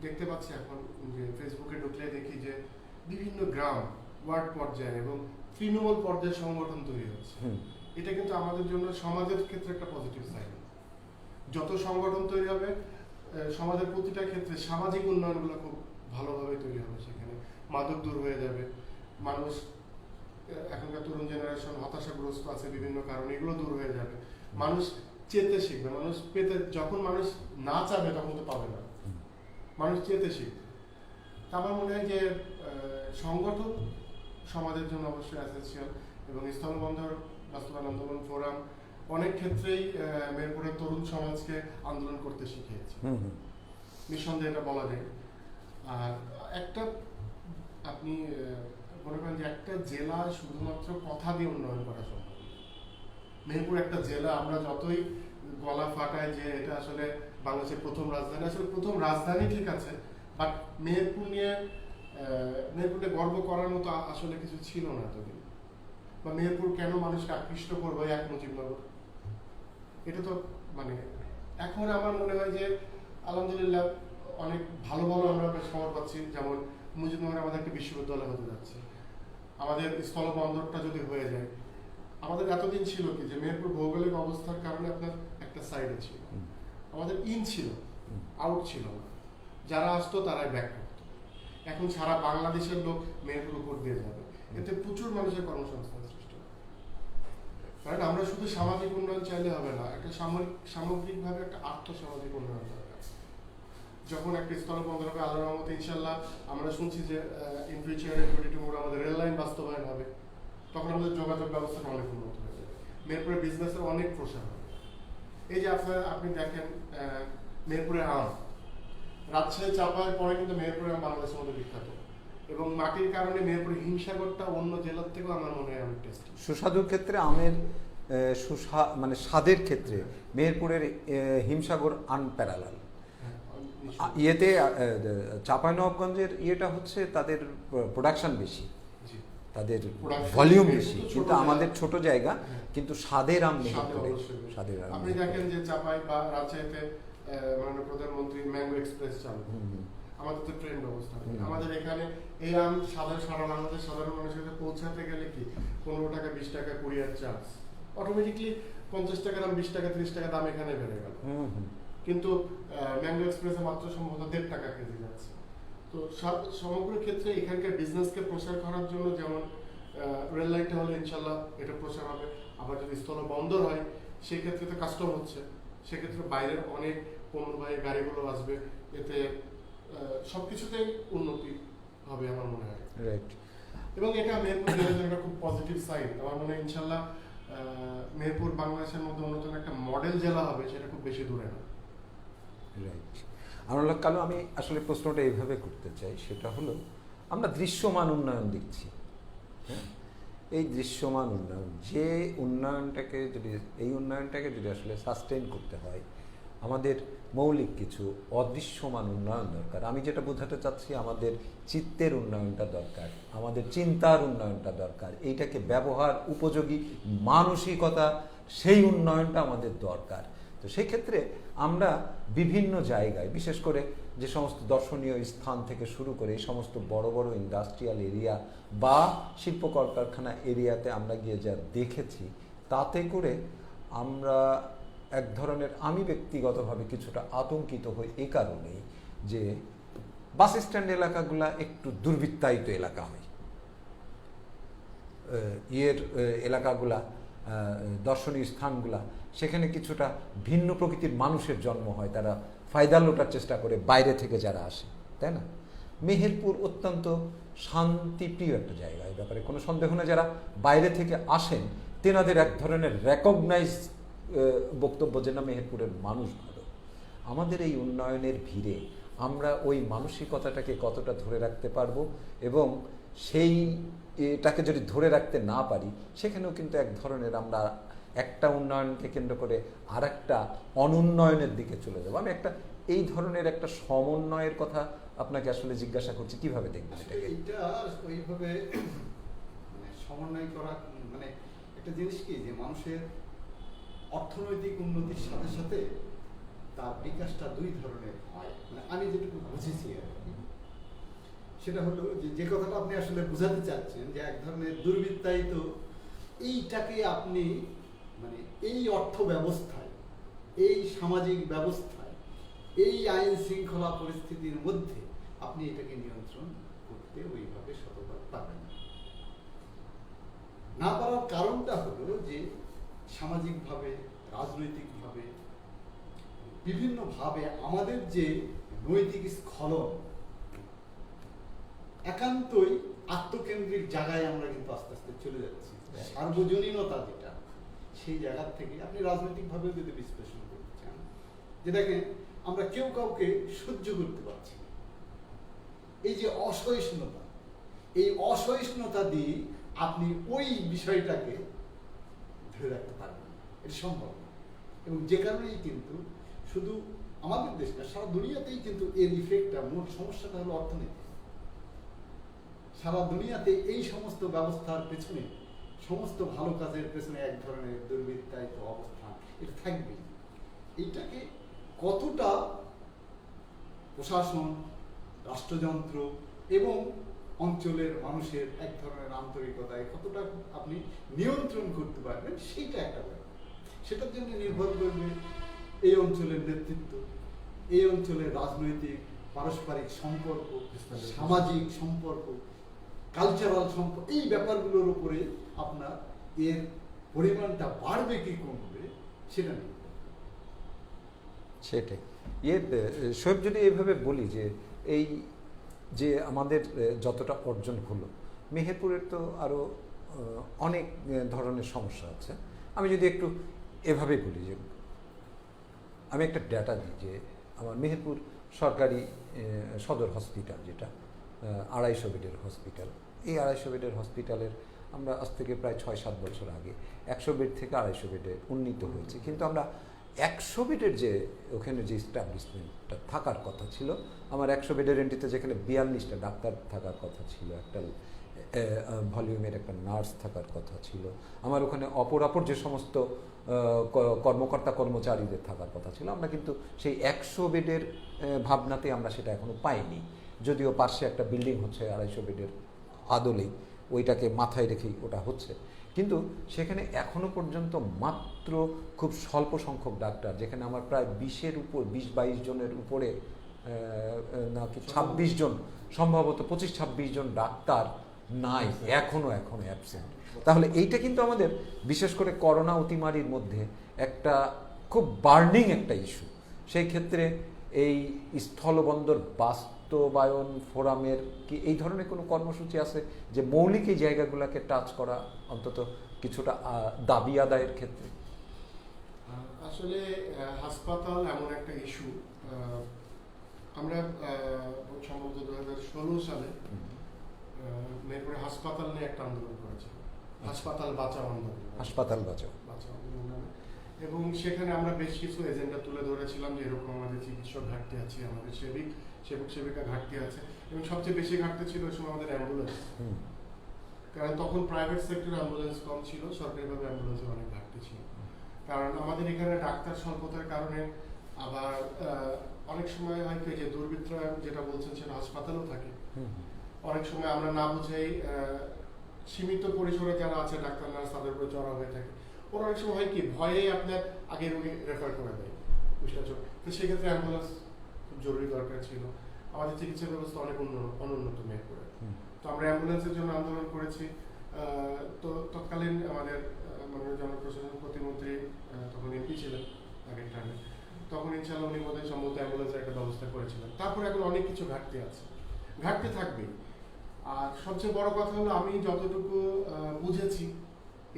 দেখতে পাচ্ছি এখন যে ফেসবুকে ঢুকলে দেখি যে বিভিন্ন গ্রাম, ওয়ার্ড পর্যায়ে এবং তৃণমূল পর্যায়ে সংগঠন তৈরি হচ্ছে। এটা কিন্তু আমাদের জন্য সমাজের ক্ষেত্রে একটা পজিটিভ সাইন। যত সংগঠন তৈরি হবে সমাজের প্রতিটা ক্ষেত্রে সামাজিক উন্নয়নগুলো খুব ভালোভাবে তৈরি হবে। সেখানে মাদক দূর হয়ে যাবে, মানুষ এখনকার তরুণ জেনারেশন হতাশাগ্রস্ত আছে বিভিন্ন কারণে, এগুলো দূর হয়ে যাবে। মানুষ চেতে শিখবে, মানুষ পেতে, যখন মানুষ না চাবে তখন তো পাবে না, মানুষ চেতে শিখবে। তা আমার মনে হয় যে সংগঠন সমাজের জন্য অবশ্যই এসেনশিয়াল এবং স্থলবন্দর বাস্তবায়ন আন্দোলন ফোরাম অনেক ক্ষেত্রেই মেহেরপুরের তরুণ সমাজকে আন্দোলন করতে শিখিয়েছে, নিঃসন্দেহে এটা বলা যায়। আর একটা আপনি মনে করেন যে একটা জেলা শুধুমাত্র কথা দিয়ে উন্নয়ন করা সম্ভব। মেহেরপুর একটা জেলা, আমরা যতই গলা ফাটাই যে এটা আসলে বাংলাদেশের প্রথম রাজধানী, আসলে প্রথম রাজধানী ঠিক আছে, বাট মেহেরপুর নিয়ে গর্ব করার মতো আসলে কিছু ছিল না এতদিন। বা মেহেরপুর কেন মানুষকে আকৃষ্ট করবে এক মুজিবনগর, এটা তো মানে এখন আমার মনে হয় যে আলহামদুলিল্লাহ অনেক ভালো ভালো আমরা খবর পাচ্ছি। যেমন মুজিবনগর আমাদের একটা বিশ্ববিদ্যালয় হতে যাচ্ছে, আমাদের স্থলবন্দরটা যদি হয়ে যায়। আমাদের এতদিন ছিল কি যে মেহেরপুর ভৌগোলিক অবস্থার কারণে আপনার একটা সাইডে ছিল, আমাদের ইন ছিল, আউট ছিল না, যারা আসতো তারাই ব্যাক করতো। এখন সারা বাংলাদেশের লোক মেহেরপুর উপর দিয়ে যাবে, এতে প্রচুর মানুষের কর্মসংস্থান সৃষ্টি হবে। কারণ আমরা শুধু সামাজিক উন্নয়ন চাইলে হবে না, একটা সামগ্রিকভাবে একটা আর্থসামাজিক উন্নয়ন দরকার। যখন একটা স্থলবন্দর হবে, আল্লাহর রহমতে ইনশাল্লাহ আমরা শুনছি যে ইন ফিউচারে 22 আমাদের রেল লাইন বাস্তবায়ন হবে, তখন আমাদের যোগাযোগ ব্যবস্থাটা অনেক উন্নত হয়ে যাবে, মেহেরপুরের বিজনেসের অনেক প্রসার হবে। এই যে আপনি দেখেন মেহেরপুরের আম, রাজশাহী চাপায়ের পরে কিন্তু মেহেরপুরের আম বাংলাদেশের মধ্যে বিখ্যাত, এবং মাটির কারণে মেহেরপুরের হিমসাগরটা অন্য জেলার থেকেও আমার মনে হয় অনেক টেস্টি। সুস্বাদুর ক্ষেত্রে আমের মানে স্বাদের ক্ষেত্রে মেহেরপুরের হিমসাগর আনপ্যারালাল। ইয়েতে চাঁপাইনবাবগঞ্জের ইয়েটা হচ্ছে তাদের প্রোডাকশন বেশি, তাদের ভলিউম বেশি, কিন্তু আমাদের ছোট জায়গা, কিন্তু স্বাদের আম স্বাদের আম। আপনি দেখেন যে চাপাই বা রাজশাহীতে মাননীয় প্রধানমন্ত্রী ম্যাঙ্গো এক্সপ্রেস চালু, আমাদের তো ট্রেন ব্যবস্থা নেই। আমাদের এখানে এই আম সারা বাংলাদেশ সাধারণ মানুষের কাছে পৌঁছাতে গেলে কি 15 টাকা 20 টাকা কুরিয়ার চার্জ, অটোমেটিকলি 50 টাকা দাম 20 টাকা 30 টাকা দাম এখানে বেড়ে গেল। কিন্তু ম্যাঙ্গো এক্সপ্রেসে মাত্র সম্ভবত 1.5 টাকা কেজি যাচ্ছে। তো সমগ্র ক্ষেত্রে এখানকার বিজনেসকে প্রসার করার জন্য যেমন রেল লাইনটা হলে ইনশাল্লাহ এটা প্রসার হবে, আবার যদি স্থল বন্দর হয় সেক্ষেত্রে তো কাস্টম হচ্ছে, সেক্ষেত্রে বাইরের অনেক পণ্যবাহী গাড়িগুলো আসবে, এতে সবকিছুতেই উন্নতি হবে আমার মনে হয়। রাইট। এবং এটা মেহেরপুর জেলার জন্য খুব পজিটিভ সাইড। আমার মনে হয় ইনশাল্লাহ মেহেরপুর বাংলাদেশের মধ্যে অন্যতম একটা মডেল জেলা হবে, সেটা খুব বেশি দূরে না। রাইট। আমরা কালো আমি আসলে প্রশ্নটা এইভাবে করতে চাই, সেটা হলো আমরা দৃশ্যমান উন্নয়ন দেখছি, হ্যাঁ, এই দৃশ্যমান উন্নয়ন, যে উন্নয়নটাকে যদি এই উন্নয়নটাকে যদি আসলে সাস্টেইন করতে হয়, আমাদের মৌলিক কিছু অদৃশ্যমান উন্নয়ন দরকার। আমি যেটা বোঝাতে চাচ্ছি, আমাদের চিত্তের উন্নয়নটা দরকার, আমাদের চিন্তার উন্নয়নটা দরকার, এইটাকে ব্যবহার উপযোগী মানসিকতা, সেই উন্নয়নটা আমাদের দরকার। তো সেক্ষেত্রে আমরা বিভিন্ন জায়গায়, বিশেষ করে যে সমস্ত দর্শনীয় স্থান থেকে শুরু করে এই সমস্ত বড় বড় ইন্ডাস্ট্রিয়াল এরিয়া বা শিল্প কলকারখানা এরিয়াতে আমরা গিয়ে যা দেখেছি, তাতে করে আমরা এক ধরনের, আমি ব্যক্তিগতভাবে কিছুটা আতঙ্কিত হই এই কারণেই যে বাস স্ট্যান্ড এলাকাগুলা একটু দুর্বৃত্তায়িত এলাকা হয়, এলাকাগুলা দর্শনীয় স্থানগুলা, সেখানে কিছুটা ভিন্ন প্রকৃতির মানুষের জন্ম হয়, তারা ফায়দা লোটার চেষ্টা করে বাইরে থেকে যারা আসে, তাই না? মেহেরপুর অত্যন্ত শান্তিপ্রিয় একটা জায়গা, এই ব্যাপারে কোনো সন্দেহ নেই। যারা বাইরে থেকে আসেন তেনাদের এক ধরনের রেকগনাইজ বক্তব্য যে না, মেহেরপুরের মানুষ ভালো। আমাদের এই উন্নয়নের ভিড়ে আমরা ওই মানসিকতাটাকে কতটা ধরে রাখতে পারবো, এবং সেই এটাকে যদি ধরে রাখতে না পারি, সেখানেও কিন্তু এক ধরনের আমরা একটা উন্নয়নকে কেন্দ্র করে আর একটা অনুন্নয়নের দিকে চলে যাবো। আমি একটা এই ধরনের একটা সমন্বয়ের কথা আপনাকে আসলে জিজ্ঞাসা করছি, কিভাবে দেখবেন এটাকে? এইটা ওইভাবে মানে সমন্বয় করা, মানে একটা জিনিস কি যে মানুষের অর্থনৈতিক উন্নতির সাথে সাথে তার বিকাশটা দুই ধরনের হয়, মানে আমি যেটুকু বুঝেছি আর কি, সেটা হলো যে কথাটা আপনি আসলে বোঝাতে চাচ্ছেন যে এক ধরনের দুর্বৃত্তায়িত এইটাকে আপনি মানে এই অর্থ ব্যবস্থায়, এই সামাজিক ব্যবস্থায়, এই আইন শৃঙ্খলা পরিস্থিতির মধ্যে আপনি এটাকে নিয়ন্ত্রণ করতে ওইভাবে শতভাগ পারবেন না পারার কারণটা হলো যে সামাজিকভাবে, রাজনৈতিকভাবে, বিভিন্নভাবে আমাদের যে নৈতিক স্খলন, একান্তই আত্মকেন্দ্রিক জায়গায় আমরা কিন্তু আস্তে আস্তে চলে যাচ্ছি। সার্বজনীনতা যেটা, সেই জায়গার থেকে আপনি রাজনৈতিকভাবে যদি বিশ্লেষণ করতে চান, যে দেখেন আমরা কেউ কাউকে সহ্য করতে পারছি না। এই যে অসহিষ্ণুতা, এই অসহিষ্ণুতা দিয়ে আপনি ওই বিষয়টাকে ধরে রাখতে পারবেন না, এটা সম্ভব না। এবং যে কারণেই কিন্তু শুধু আমাদের দেশ না, সারা দুনিয়াতেই কিন্তু এর ইফেক্টটা, মূল সমস্যাটা হলো অর্থনীতি। সারা দুনিয়াতে এই সমস্ত ব্যবস্থার পেছনে, সমস্ত ভালো কাজের পেছনে এক ধরনের দুর্বৃত্তায়িত অবস্থান এটা থাকবেই। এইটাকে কতটা প্রশাসন, রাষ্ট্রযন্ত্র এবং অঞ্চলের মানুষের এক ধরনের আন্তরিকতায় কতটা আপনি নিয়ন্ত্রণ করতে পারবেন, সেইটা একটা ব্যাপার। সেটার জন্য নির্ভর করবে এই অঞ্চলের নেতৃত্ব, এই অঞ্চলের রাজনৈতিক পারস্পরিক সম্পর্ক, সামাজিক সম্পর্ক, কালচারাল সম্পর্ক, এই ব্যাপারগুলোর উপরে আপনার এর পরিমাণটা বাড়বে কি কমবে সেটা নিয়ে। সেটাই শোয়েব, যদি এইভাবে বলি যে এই যে আমাদের যতটা অর্জন হলো, মেহেরপুরের তো আরও অনেক ধরনের সমস্যা আছে। আমি যদি একটু এভাবে বলি যে আমি একটা ডেটা দিই যে আমার মেহেরপুর সরকারি সদর হসপিটাল, যেটা 250 বেডের হসপিটাল, এই 250 বেডের হসপিটালের আমরা আজ থেকে প্রায় 6-7 বছর আগে 100 বেড থেকে 250 বেডে উন্নীত হয়েছে। কিন্তু আমরা 100 বেডের যে ওখানে যে এস্টাবলিশমেন্টটা থাকার কথা ছিল, আমার 100 বেডের এন্ট্রিতে যেখানে 42টা ডাক্তার থাকার কথা ছিল, একটা ভলিউমের একটা নার্স থাকার কথা ছিল, আমার ওখানে অপর যে সমস্ত কর্মকর্তা কর্মচারীদের থাকার কথা ছিল, আমরা কিন্তু সেই 100 বেডের ভাবনাতে আমরা সেটা এখনো পাইনি। যদিও পাশে একটা বিল্ডিং হচ্ছে 250 বেডের আদলেই, ওইটাকে মাথায় রেখেই ওটা হচ্ছে, কিন্তু সেখানে এখনো পর্যন্ত মাত্র খুব স্বল্প সংখ্যক ডাক্তার, যেখানে আমার প্রায় 20-22 জনের উপরে নাকি 26 জন, সম্ভবত 25-26 জন ডাক্তার নাই, এখনো অ্যাবসেন্ট। তাহলে এইটা কিন্তু আমাদের বিশেষ করে করোনা অতিমারির মধ্যে একটা খুব বার্নিং একটা ইস্যু। সেই ক্ষেত্রে এই স্থলবন্দর বাস্তবায়ন ফোরামের কি এই ধরনের কোনো কর্মসূচি আছে যে মৌলিক এই জায়গাগুলোকে টাচ করা, অন্তত কিছুটা দাবি আদায়ের ক্ষেত্রে? আসলে হাসপাতাল এমন একটা ইস্যু, আমরা সম্ভবত 2016 সালে মেহেরপুরে হাসপাতাল নিয়ে একটা আন্দোলন করেছি, হাসপাতাল বাঁচাও আন্দোলন, হাসপাতাল বাঁচাও আন্দোলন নামে। এবং সেখানে আমরা বেশ কিছু এজেন্ডা তুলে ধরেছিলাম যে এরকম আমাদের চিকিৎসক ঘাটতি আছে, আমাদের সেবক সেবিকা ঘাটতি আছে, এবং সবচেয়ে বেশি ঘাটতি ছিল ওই সময় আমাদের অ্যাম্বুলেন্স। কারণ তখন প্রাইভেট সেক্টরে অ্যাম্বুলেন্স কম ছিল, সরকারিভাবে অ্যাম্বুলেন্সের অনেক ঘাটতি ছিল। কারণ আমাদের এখানে ডাক্তার স্বল্পতার কারণে, আবার অনেক সময় হয় কি যে দুর্বৃত্তরা যেটা বলছেন সেটা হাসপাতালেও থাকে। অনেক সময় আমরা না বুঝেই সীমিত পরিসরে যারা আছে ডাক্তার নার্স, তাদের উপরে চড়া হয়ে থাকে। ওরা অনেক সময় হয় কি ভয়েই আপনার আগে রোগী রেফার করে দেয়, বুঝতে পারছো? তো সেক্ষেত্রে অ্যাম্বুলেন্স খুব জরুরি দরকার ছিল। আমাদের চিকিৎসা ব্যবস্থা অনেক অনুন্নত মেহেরপুরে, তো আমরা অ্যাম্বুলেন্সের জন্য আন্দোলন করেছি। তো তৎকালীন আমাদের মাননীয় জনপ্রশাসন প্রতিমন্ত্রী তখন এমপি ছিলেন আগের টাইমে, তখন ইনশাআল্লাহ উনি বোধহয় সম্ভবত অ্যাম্বুলেন্সের একটা ব্যবস্থা করেছিলেন। তারপরে এখন অনেক কিছু ঘাটতি আছে, ঘাটতি থাকবেই। আর সবচেয়ে বড় কথা হলো, আমি যতটুকু বুঝেছি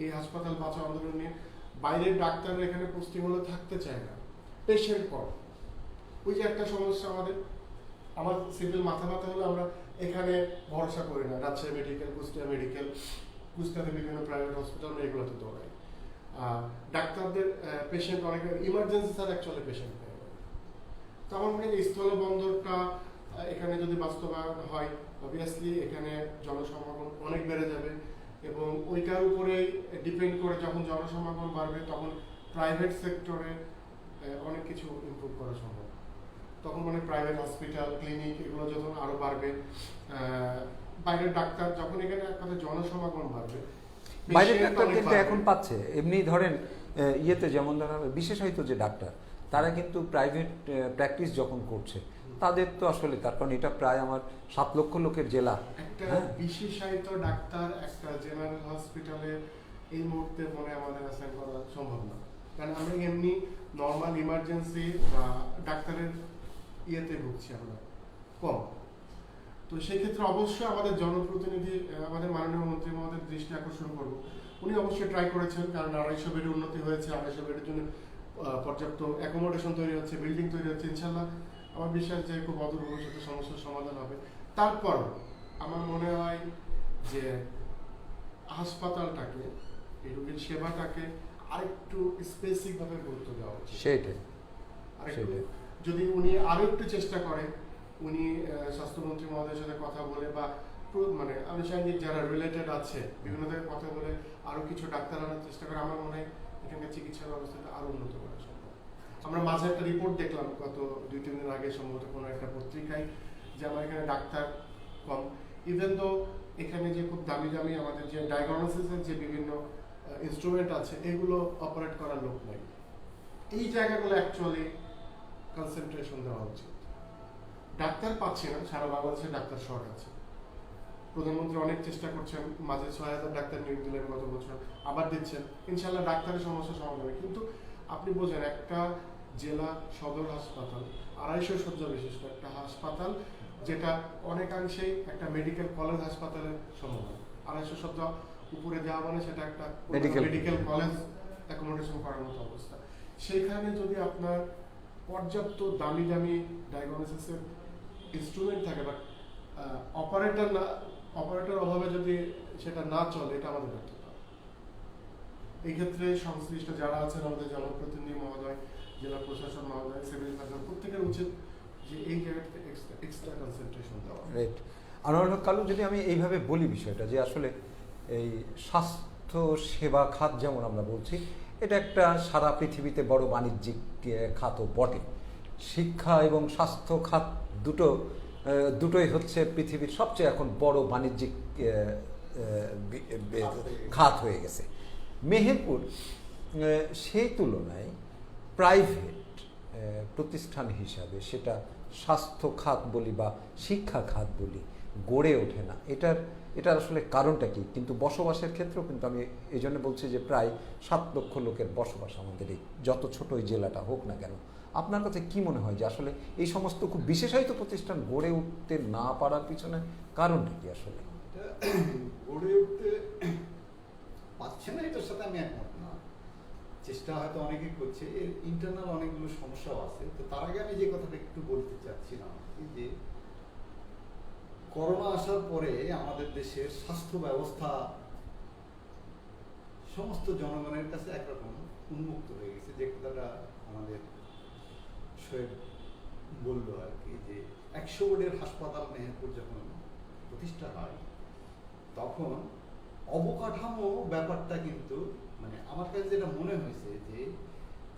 এই হাসপাতাল বাঁচাও আন্দোলন নিয়ে, বাইরের ডাক্তাররা এখানে পোস্টিং হলে থাকতে চায় না, পেশেন্ট কম। ওই যে একটা সমস্যা আমার সিভিল মাথা হলে আমরা এখানে ভরসা করি না, রাজশাহী মেডিকেল, কুষ্টিয়া মেডিকেল, কুষ্টিয়াতে বিভিন্ন প্রাইভেট হসপিটাল, এগুলোতে দৌড়াই। ডাক্তারদের পেশেন্ট অনেক ইমার্জেন্সি ছাড়া অ্যাকচুয়ালি পেশেন্ট পেয়ে যায়। তো আমার মনে হয় স্থলবন্দরটা এখানে যদি বাস্তবায়ন হয়, অবভিয়াসলি এখানে জনসমাগম অনেক বেড়ে যাবে এবং ওইটার উপরেই ডিপেন্ড করে যখন জনসমাগম বাড়বে তখন প্রাইভেট সেক্টরে অনেক কিছু ইমপ্রুভ করা সম্ভব। তখন মানে প্রাইভেট হসপিটাল, ক্লিনিক এগুলো যখন আরো বাড়বে, বাইরের ডাক্তার যখন এখানে এক কথা জনসমাগম বাড়বে, বাইরের patient ডাক্তার অনেক কিন্তু বাড়বে। এখন পাচ্ছে, এমনি ধরেন ইয়েতে যেমন ধরেন বিশেষায়িত যে ডাক্তার তারা কিন্তু প্রাইভেট প্র্যাকটিস যখন করছে তাদের তো আসলে, তার কারণ এটা প্রায় আমার 7 লক্ষ লোকের জেলা। একটা হ্যাঁ। বিশেষায়িত ডাক্তার একটা জেনারেল হসপিটালে এই মুহূর্তে মনে আমাদের অ্যাসাইন করা সম্ভব না, কারণ আমরা এমনি নর্মাল ইমার্জেন্সি বা ডাক্তারের ইয়েতে ভুগছি আমরা কম। তো সেই ক্ষেত্রে অবশ্যই আমাদের জনপ্রতিনিধি, আমাদের মাননীয় মন্ত্রী মহোদয়ের দৃষ্টি আকর্ষণ করব। উনি অবশ্যই ট্রাই করেছেন, কারণ 250 বেডের উন্নতি হয়েছে, 250 বেডের জন্য পর্যাপ্ত অ্যাকোমোডেশন তৈরি হচ্ছে, বিল্ডিং তৈরি হচ্ছে। ইনশাল্লাহ আমার বিশ্বাস যে খুব অদূর ভবিষ্যতে সমস্যার সমাধান হবে। তারপর আমার মনে হয় যে হাসপাতালটাকে, এই রোগীর সেবাটাকে আরেকটু স্পেসিফিক ভাবে গুরুত্ব দেওয়া উচিত। সেটাই আরেকটু সেটাই। যদি উনি আরো একটু চেষ্টা করে, উনি স্বাস্থ্যমন্ত্রী মহোদয়ের সাথে কথা বলে বা মানে আনুষঙ্গিক যারা রিলেটেড আছে বিভিন্ন জায়গায় কথা বলে আরো কিছু ডাক্তার আনার চেষ্টা করে, আমার মনে হয় এখানকার চিকিৎসা ব্যবস্থাটা আরো উন্নত করা সম্ভব। আমরা মাঝে একটা রিপোর্ট দেখলাম গত 2-3 দিন আগে সম্ভবত কোনো একটা পত্রিকায়, যে আমার এখানে ডাক্তার কম, ইভেন তো এখানে যে খুব দামি দামি আমাদের যে ডায়াগনোসিসের যে বিভিন্ন ইনস্ট্রুমেন্ট আছে এগুলো অপারেট করার লোক নাই। এই জায়গাগুলো অ্যাকচুয়ালি কনসেন্ট্রেশন দেওয়া উচিত। ডাক্তার পাচ্ছে না, সারা বাংলাদেশে ডাক্তার শর্ট আছে। প্রধানমন্ত্রী অনেক চেষ্টা করছেন, মাঝে 6000 ডাক্তার নিয়োগ দিলেন গত বছর, আবার দিচ্ছেন। ইনশাল্লাহ ডাক্তারের সমস্যা সমাধান হবে। কিন্তু আপনি বোঝেন, একটা জেলা সদর হাসপাতাল 250 শয্যা বিশিষ্ট একটা হাসপাতাল, যেটা অনেকাংশেই একটা মেডিকেল কলেজ হাসপাতালের সমান। 250 শয্যা উপরে যাওয়া মানে সেটা একটা মেডিকেল কলেজ অ্যাকোমোডেশন করার মতো অবস্থা। সেখানে যদি আপনার পর্যাপ্ত দামি দামি ডায়াগনোসিসের ইনস্ট্রুমেন্ট থাকে, বাট অপারেটর অভাবে যদি সেটা না চলে, এটা আমাদের ব্যর্থতা। এই ক্ষেত্রে সংশ্লিষ্ট যারা আছেন, আমাদের জনপ্রতিনিধি মহোদয়, জেলা প্রশাসন মহোদয়, সিভিল সার্জন, প্রত্যেকের উচিত যে এই জায়গাটাতে এক্সট্রা কনসেন্ট্রেশন দেওয়া। রাইট। আনোয়ার হক কালু, যদি আমি এইভাবে বলি বিষয়টা, যে আসলে এই স্বাস্থ্য সেবা খাত যেমন আমরা বলছি, এটা একটা সারা পৃথিবীতে বড় বাণিজ্যিক খাতও বটে। শিক্ষা এবং স্বাস্থ্য খাত দুটোই হচ্ছে পৃথিবীর সবচেয়ে এখন বড় বাণিজ্যিক খাত হয়ে গেছে। মেহেরপুর সেই তুলনায় প্রাইভেট প্রতিষ্ঠান হিসাবে, সেটা স্বাস্থ্য খাত বলি বা শিক্ষা খাত বলি, গড়ে ওঠে না। এটার আসলে কারণটা কি? কিন্তু বসবাসের ক্ষেত্রেও কিন্তু আমি এই জন্য বলছি যে প্রায় 7 লক্ষ লোকের বসবাস আমাদের এই, যত ছোট ওই জেলাটা হোক না কেন। আপনার কাছে কি মনে হয় যে আসলে এই সমস্ত খুব বিশেষায়িত প্রতিষ্ঠান গড়ে উঠতে না পারার পিছনে কারণটা কি আসলে? গড়ে উঠতে পারছে না, এটার সাথে আমি একমত না। চেষ্টা হয়তো অনেকেই করছে, এর ইন্টারনাল অনেকগুলো সমস্যাও আছে। তো তার আগে আমি যে কথাটা একটু বলতে চাচ্ছিলাম, যে করোনা আসার পরে আমাদের দেশের স্বাস্থ্য ব্যবস্থা সমস্ত জনগণের কাছে একরকম উন্মুক্ত হয়ে গেছে। যে কথাটা আমাদের শোয়েব বললো আর কি, যে 100 বেডের হাসপাতাল মেহেরপুর যখন প্রতিষ্ঠা হয়, তখন অবকাঠামো ব্যাপারটা কিন্তু, মানে আমার কাছে যেটা মনে হয়েছে, যে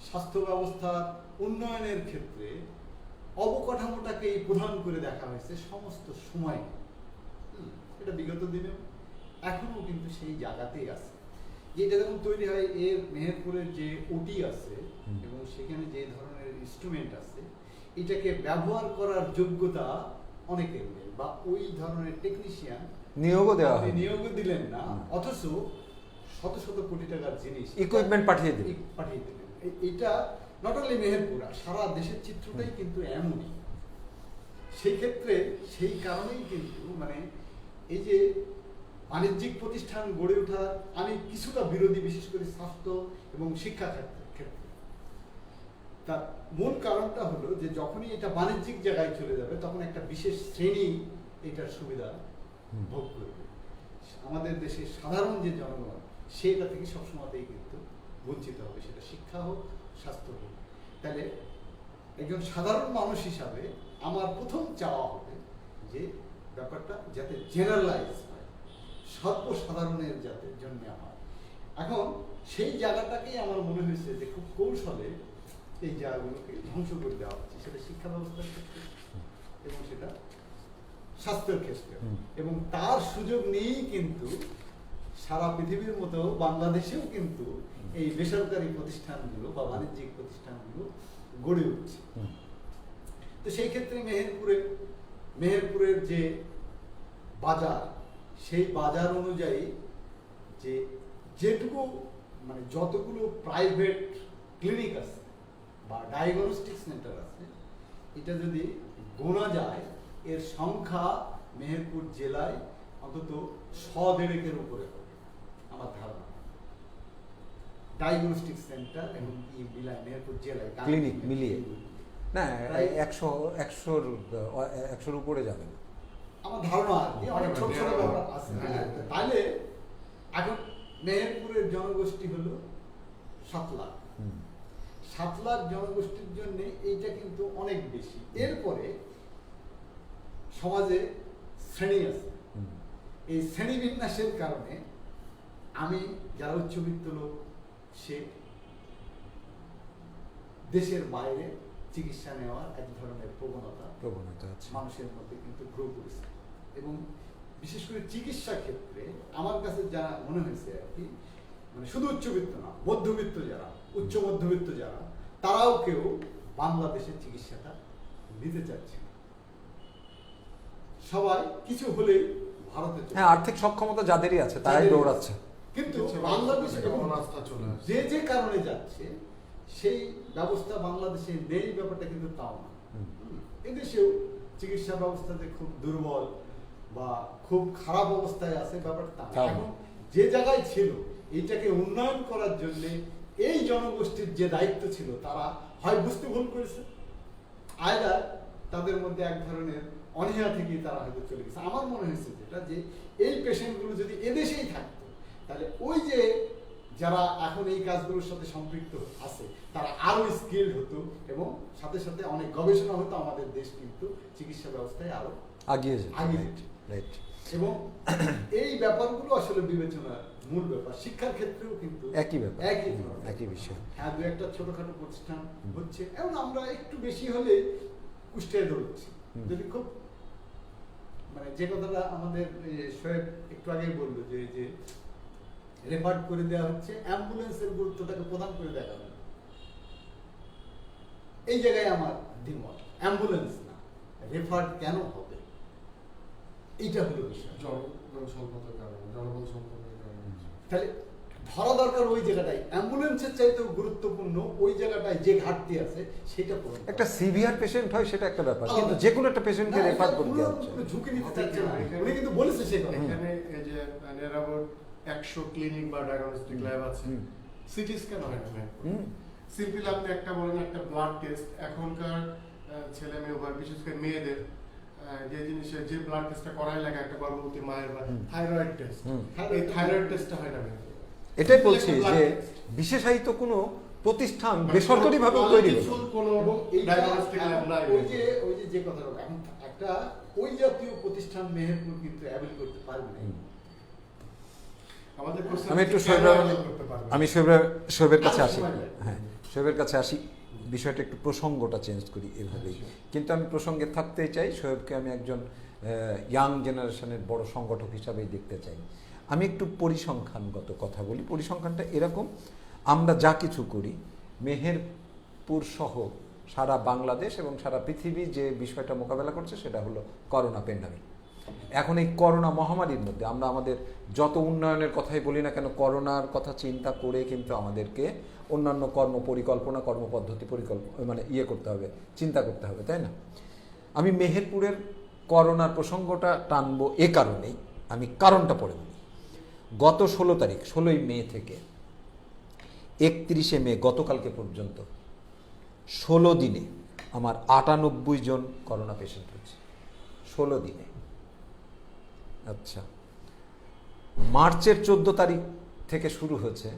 স্বাস্থ্য ব্যবস্থার উন্নয়নের ক্ষেত্রে অবকাঠামোটাকে প্রধান করে দেখা হয়েছে সমস্ত সময়। এটা বিগত দিনে এখনো কিন্তু সেই জায়গাতেই আছে। যেটা যখন তৈরি হয়, এর মেহেরপুরের যে ওটি আছে এবং সেখানে যে ধরনের ইনস্ট্রুমেন্ট আছে, এটাকে ব্যবহার করার যোগ্যতা অনেকের নেই, বা ওই ধরনের টেকনিশিয়ান নিয়োগও দেওয়া হয়, নিয়োগও দিলেন না, অথচ শত শত কোটি টাকার জিনিস ইকুইপমেন্ট পাঠিয়ে দিলেন। এটা নট অনলি মেহেরপুর, সারা দেশের চিত্রটাই কিন্তু এমনই। সেই ক্ষেত্রে সেই কারণেই কিন্তু মানে এই যে বাণিজ্যিক প্রতিষ্ঠান গড়ে ওঠার আমি কিছুটা বিরোধী, বিশেষ করে স্বাস্থ্য এবং শিক্ষা ক্ষেত্রে। তার মূল কারণটা হলো যে যখনই এটা বাণিজ্যিক জায়গায় চলে যাবে, তখন একটা বিশেষ শ্রেণী এটার সুবিধা ভোগ করবে। আমাদের দেশের সাধারণ যে জনগণ, সেটা থেকে সবসময়তেই কিন্তু বঞ্চিত হবে, সেটা শিক্ষা হোক, স্বাস্থ্য হোক। তাহলে একজন সাধারণ মানুষ হিসাবে আমার প্রথম চাওয়া হবে যে ব্যাপারটা যাতে জেনারেলাইজ হয়, সর্বসাধারণের জন্য আমার এখন সেই জায়গাটাকেই আমার মনে হয়েছে যে খুব কৌশলে এই জায়গাগুলোকে ধ্বংস করে দেওয়া হচ্ছে, সেটা শিক্ষা ব্যবস্থার ক্ষেত্রে এবং সেটা স্বাস্থ্যের ক্ষেত্রে, এবং তার সুযোগ নিয়েই কিন্তু সারা পৃথিবীর মতো বাংলাদেশেও কিন্তু এই বেসরকারি প্রতিষ্ঠানগুলো বা বাণিজ্যিক প্রতিষ্ঠানগুলো গড়ে উঠছে। তো সেই ক্ষেত্রে মেহেরপুরের যে বাজার, সেই বাজার অনুযায়ী যেটুকু মানে যতগুলো প্রাইভেট ক্লিনিক আছে বা ডায়াগনস্টিক সেন্টার আছে, এটা যদি গোনা যায় এর সংখ্যা মেহেরপুর জেলায় অন্তত 100-150-এর উপরে হবে আমার ধারণা। ডায়াগনস্টিক সেন্টার এবং মিলায় মেহেরপুর জেলায় ক্লিনিক মিলিয়ে না 100-100-র উপরে যাবে না আমার ধারণা আর কি, অনেক ছোট ছোট ব্যাপার আছে। তাহলে এখন মেহেরপুরের জনগোষ্ঠী হলো 7 লাখ। 7 লাখ জনগোষ্ঠীর জন্য এইটা কিন্তু অনেক বেশি। এরপরে সমাজে শ্রেণী আছে, এই শ্রেণী বিন্যাসের কারণে আমি যারা উচ্চবিত্ত লোক সে দেশের বাইরে চিকিৎসা নেওয়ার এক ধরনের প্রবণতা আছে মানুষের মধ্যে কিন্তু গ্রো করেছে। এবং বিশেষ করে চিকিৎসা ক্ষেত্রে আমার কাছে যা মনে হয়েছে আর কি, মানে শুধু উচ্চবিত্ত না, মধ্যবিত্ত যারা, উচ্চ মধ্যবিত্ত যারা, তারাও কেউ বাংলাদেশের চিকিৎসাটা নিতে চাচ্ছে না। সবাই কিছু হলেই ভারতে, হ্যাঁ, আর্থিক সক্ষমতা যাদেরই আছে তারাই দৌড়াচ্ছে। কিন্তু বাংলাদেশে যে কারণে যাচ্ছে সেই ব্যবস্থা বাংলাদেশে নেই, ব্যাপারটা কিন্তু তাও না। এদেশেও চিকিৎসা ব্যবস্থা যে খুব দুর্বল বা খুব খারাপ অবস্থায় আছে ব্যাপারটা এখন যে জায়গায় ছিল, এইটাকে উন্নয়ন করার জন্য এই জনগোষ্ঠীর যে দায়িত্ব ছিল তারা হয় বুঝতে ভুল করেছে, আয়দার তাদের মধ্যে এক ধরনের অনীহা থেকে তারা হয়তো চলে গেছে। আমার মনে হয়েছে যেটা যে এই পেশেন্টগুলো যদি এদেশেই থাকতো তাহলে ওই যে যারা এখন এই কাজগুলোর সাথে সম্পৃক্ত আছে তারা আরো স্কিলড হতো এবং সাথে সাথে অনেক গবেষণা হতো, আমাদের দেশ কিন্তু চিকিৎসা ব্যবস্থায় আরো আগিয়ে যেত। এবং এই ব্যাপারগুলো আসলে বিবেচনার মূল ব্যাপার। শিক্ষার ক্ষেত্রেও কিন্তু একই বিষয়। হ্যাঁ, দু একটা ছোটখাটো প্রতিষ্ঠান হচ্ছে, এবং আমরা একটু বেশি হলে কুষ্টিয়ায় দৌড়চ্ছি। যদি খুব মানে যে কথাটা আমাদের শোয়েব একটু আগেই বললো যে রেফার করে দেওয়া হচ্ছে, অ্যাম্বুলেন্সের গুরুত্বটাকে প্রদান করে দেখা হবে, এই জায়গায় আমার দ্বিমত। অ্যাম্বুলেন্স না, রেফার কেন হবে, এইটা হলো বিষয়। তাহলে ধরা দরকার ওই জায়গাটাই, অ্যাম্বুলেন্সের চাইতেও গুরুত্বপূর্ণ ওই জায়গাটায় যে ঘাটতি আছে সেটা পূরণ। একটা সিভিয়ার পেশেন্ট হয় সেটা একটা ব্যাপার, কিন্তু যে কোনো একটা পেশেন্টকে রেফার করে দেওয়া হচ্ছে, ঝুঁকি নিতে চাচ্ছে না। উনি কিন্তু বলেছে সে কথা। এখানে এই যে নিরাপদ 100 ক্লিনিক বা ডায়াগনস্টিক ল্যাব আছে, সিটি স্ক্যান হয় না। সিম্পল আপনি একটা বলেন একটা ব্লাড টেস্ট, এখনকার ছেলে মেয়ে উভয়, বিশেষ করে মেয়েদের যে জিনিসের যে ব্লাড টেস্টটা করাই লাগে একটা গর্ভবতী মায়ের, বা থাইরয়েড টেস্ট, এই থাইরয়েড টেস্টটা হয় না। এটাই বলছি যে বিশেষায়িত কোনো প্রতিষ্ঠান বেসরকারি ভাবে তৈরি ওই যে কথাটা এখন একটা ওই জাতীয় প্রতিষ্ঠান মেহেরপুর কিন্তু অ্যাভেল করতে পারবে না। আমি একটু শোয়েবের কাছে আসি। হ্যাঁ, শোয়েবের কাছে আসি, বিষয়টা একটু প্রসঙ্গটা চেঞ্জ করি এভাবেই, কিন্তু আমি প্রসঙ্গে থাকতেই চাই। শোয়েবকে আমি একজন ইয়াং জেনারেশনের বড় সংগঠক হিসাবেই দেখতে চাই। আমি একটু পরিসংখ্যানগত কথা বলি। পরিসংখ্যানটা এরকম, আমরা যা কিছু করি মেহেরপুর সহ সারা বাংলাদেশ এবং সারা পৃথিবী যে বিষয়টা মোকাবেলা করছে সেটা হলো করোনা প্যান্ডামিক। এখন এই করোনা মহামারীর মধ্যে আমরা আমাদের যত উন্নয়নের কথাই বলি না কেন, করোনার কথা চিন্তা করে কিন্তু আমাদেরকে অন্যান্য কর্মপরিকল্পনা, কর্মপদ্ধতি মানে করতে হবে, চিন্তা করতে হবে, তাই না? আমি মেহেরপুরের করোনার প্রসঙ্গটা টানবো এ কারণেই, আমি কারণটা পড়ে বলি। গত 16 মে থেকে 31 মে গতকালকে পর্যন্ত 16 দিনে আমার 98 জন করোনা পেশেন্ট হয়েছে। 16 দিনে। আচ্ছা, মার্চের 14 তারিখ থেকে শুরু হয়েছে,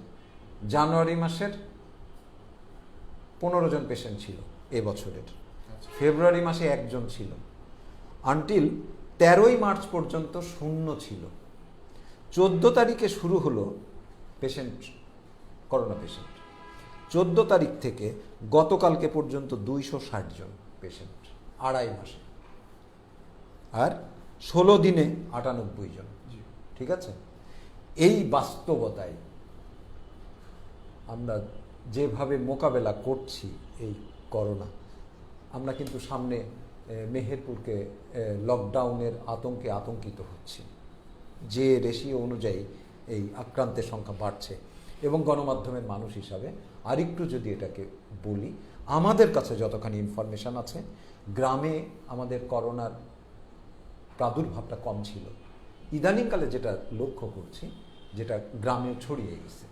জানুয়ারি মাসের 15 জন পেশেন্ট ছিল এবছরের, ফেব্রুয়ারি মাসে 1 জন ছিল, আনটিল 13ই মার্চ পর্যন্ত 0 ছিল। 14 তারিখে শুরু হলো পেশেন্ট, করোনা পেশেন্ট। 14 তারিখ থেকে গতকালকে পর্যন্ত 260 জন পেশেন্ট, 2.5 মাসে। আর 16 দিনে 98 জন। ঠিক আছে, এই বাস্তবতায় আমরা যেভাবে মোকাবেলা করছি এই করোনা, আমরা কিন্তু সামনে মেহেরপুরকে লকডাউনের আতঙ্কে আতঙ্কিত হচ্ছি। যে রেশিও অনুযায়ী এই আক্রান্তের সংখ্যা বাড়ছে, এবং গণমাধ্যমের মানুষ হিসাবে আরেকটু যদি এটাকে বলি, আমাদের কাছে যতখানি ইনফরমেশন আছে, গ্রামে আমাদের করোনার প্রাদুর্ভাবটা কম ছিল। ইদানিংকালে যেটা লক্ষ্য করছি, যেটা গ্রামে ছড়িয়ে গেছে,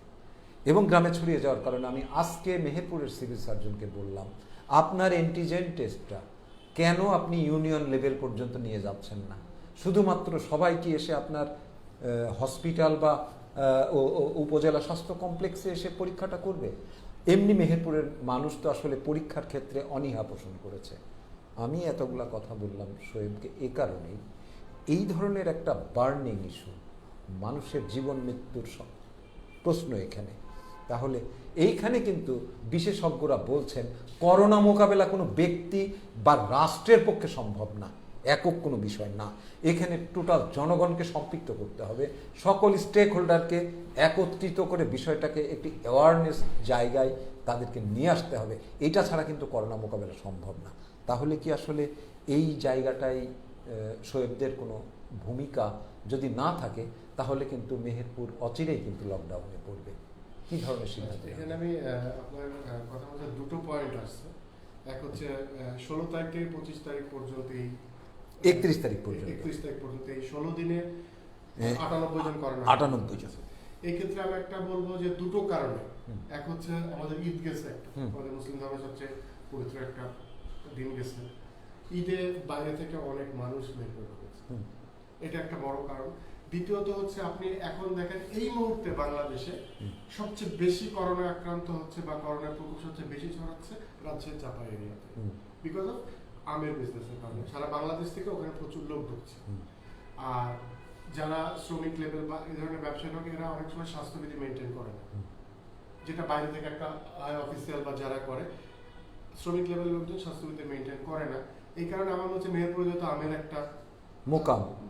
এবং গ্রামে ছড়িয়ে যাওয়ার কারণে আমি আজকে মেহেরপুরের সিভিল সার্জনকে বললাম, আপনার অ্যান্টিজেন টেস্টটা কেন আপনি ইউনিয়ন লেভেল পর্যন্ত নিয়ে যাচ্ছেন না? শুধুমাত্র সবাই কি এসে আপনার হসপিটাল বা উপজেলা স্বাস্থ্য কমপ্লেক্সে এসে পরীক্ষাটা করবে? এমনি মেহেরপুরের মানুষ তো আসলে পরীক্ষার ক্ষেত্রে অনীহা পোষণ করেছে। আমি এতগুলা কথা বললাম শোয়েবকে এ কারণেই, এই ধরনের একটা বার্নিং ইস্যু, মানুষের জীবন মৃত্যুর প্রশ্ন এখানে। তাহলে এইখানে কিন্তু বিশেষজ্ঞরা বলছেন করোনা মোকাবেলা কোনো ব্যক্তি বা রাষ্ট্রের পক্ষে সম্ভব না, একক কোনো বিষয় না। এখানে টোটাল জনগণকে সম্পৃক্ত করতে হবে, সকল স্টেক হোল্ডারকে একত্রিত করে বিষয়টাকে একটি অ্যাওয়ারনেস জায়গায় তাদেরকে নিয়ে আসতে হবে। এটা ছাড়া কিন্তু করোনা মোকাবেলা সম্ভব না। তাহলে কি আসলে এই জায়গাটায় শোয়েবদের কোনো ভূমিকা যদি না থাকে, তাহলে কিন্তু মেহেরপুর অচিরেই কিন্তু লকডাউনে পড়বে। কি ধরনের সিদ্ধান্ত? এখানে আমি আপনার কথা বলতে দুটো পয়েন্ট আসছে। এক হচ্ছে 16 তারিখ থেকে 25 তারিখ পর্যন্ত, এই 31 তারিখ পর্যন্ত, 31 তারিখ পর্যন্ত এই 16 দিনে 98 জন করোনা। 98 জন। এই ক্ষেত্রে আমি একটা বলবো যে দুটো কারণে। এক হচ্ছে আমাদের ঈদ গেছে, আমাদের মুসলিম ধর্মের সবচেয়ে পবিত্র একটা দিন গেছে। ঈদে বাইরে থেকে অনেক মানুষ বের করে হয়েছে, এটা একটা বড় কারণ। দ্বিতীয়ত হচ্ছে আপনি এখন দেখেন এই মুহূর্তে বাংলাদেশে সবচেয়ে বেশি করোনা আক্রান্ত হচ্ছে বা করোনার প্রকোপ সবচেয়ে বেশি ছড়াচ্ছে রাজশাহী চাপা এরিয়াতে, বিকজ অফ আমের বিজনেসের কারণে। সারা বাংলাদেশ থেকে ওখানে প্রচুর লোক ঢুকছে। আর যারা শ্রমিক লেভেল বা এই ধরনের ব্যবসায়ী লোক, এরা অনেক সময় স্বাস্থ্যবিধি মেনটেন করে না, যেটা বাইরে থেকে একটা অফিসিয়াল বা যারা করে, শ্রমিক লেভেল লোকজন স্বাস্থ্যবিধি মেনটেন করে না। এই কারণে আমার হচ্ছে মেহেরপুরে যত আমের একটা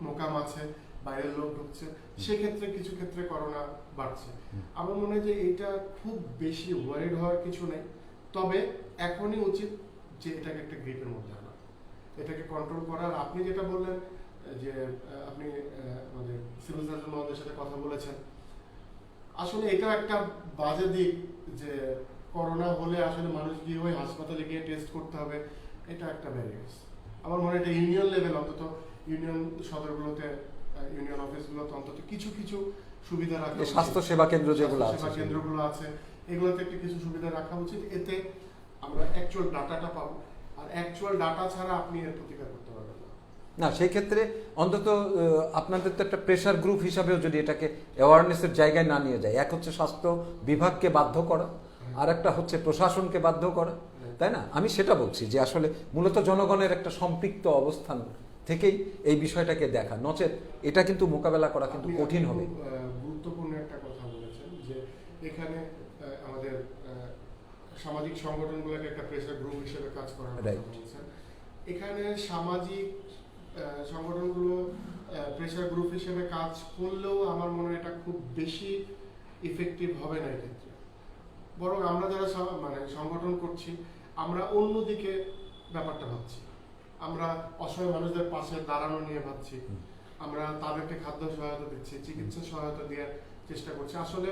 মোকাম আছে, বাইরের লোক ঢুকছে, সেক্ষেত্রে কিছু ক্ষেত্রে করোনা বাড়ছে। আমার মনে হয় যে এটা খুব বেশি ওয়ারিড হওয়ার কিছু নেই, তবে এখনই উচিত যে এটাকে একটা গ্রিপের মধ্যে আনা, এটাকে কন্ট্রোল করার। আপনি যেটা বললেন যে আপনি আমাদের সিভিল সার্জন মহোদয়ের সাথে কথা বলেছেন, আসলে এটা একটা বাজে দিক যে করোনা হলে আসলে মানুষ গিয়ে ওই হাসপাতালে গিয়ে টেস্ট করতে হবে, এটা একটা ব্যারিয়ার। আমার মনে হয় এটা ইউনিয়ন লেভেল, অন্তত ইউনিয়ন সদরগুলোতে, ইউনিয়ন অফিসগুলোতে অন্তত কিছু কিছু সুবিধা রাখা উচিত। স্বাস্থ্য সেবা কেন্দ্র যেগুলো আছে, সেবা কেন্দ্রগুলো আছে, এগুলোতে একটু কিছু সুবিধা রাখা উচিত। এতে আমরা অ্যাকচুয়াল ডাটাটা পাবো, আর অ্যাকচুয়াল ডাটা ছাড়া আপনি এর প্রতিকার করতে পারবেন না। না, সেই ক্ষেত্রে অন্তত আপনাদের তো একটা প্রেশার গ্রুপ হিসাবেও যদি এটাকে অ্যাওয়ারনেসের জায়গায় না নিয়ে যায়, এক হচ্ছে স্বাস্থ্য বিভাগকে বাধ্য করা, আর একটা হচ্ছে প্রশাসনকে বাধ্য করা, তাই না? আমি সেটা বলছি যে আসলে মূলত জনগণের একটা সম্পৃক্ত অবস্থান থেকেই এই বিষয়টাকে দেখা, নচেত এটা কিন্তু মোকাবেলা করা কিন্তু কঠিন হবে। গুরুত্বপূর্ণ একটা কথা বলেছেন যে এখানে আমাদের সামাজিক সংগঠনগুলোকে একটা প্রেসার গ্রুপ হিসেবে কাজ করার কথা বলছেন। এখানে সামাজিক সংগঠনগুলো প্রেসার গ্রুপ হিসেবে কাজ করলেও আমার মনে হয় এটা খুব বেশি ইফেক্টিভ হবে না এক্ষেত্রে। বরং আমরা যারা মানে সংগঠন করছি, আমরা অন্যদিকে ব্যাপারটা ভাবছি, আমরা অসহায় মানুষদের পাশে দাঁড়ানো নিয়ে ভাবছি, আমরা তাদেরকে খাদ্য সহায়তা দিচ্ছি, চিকিৎসা সহায়তা দেওয়ার চেষ্টা করছি। আসলে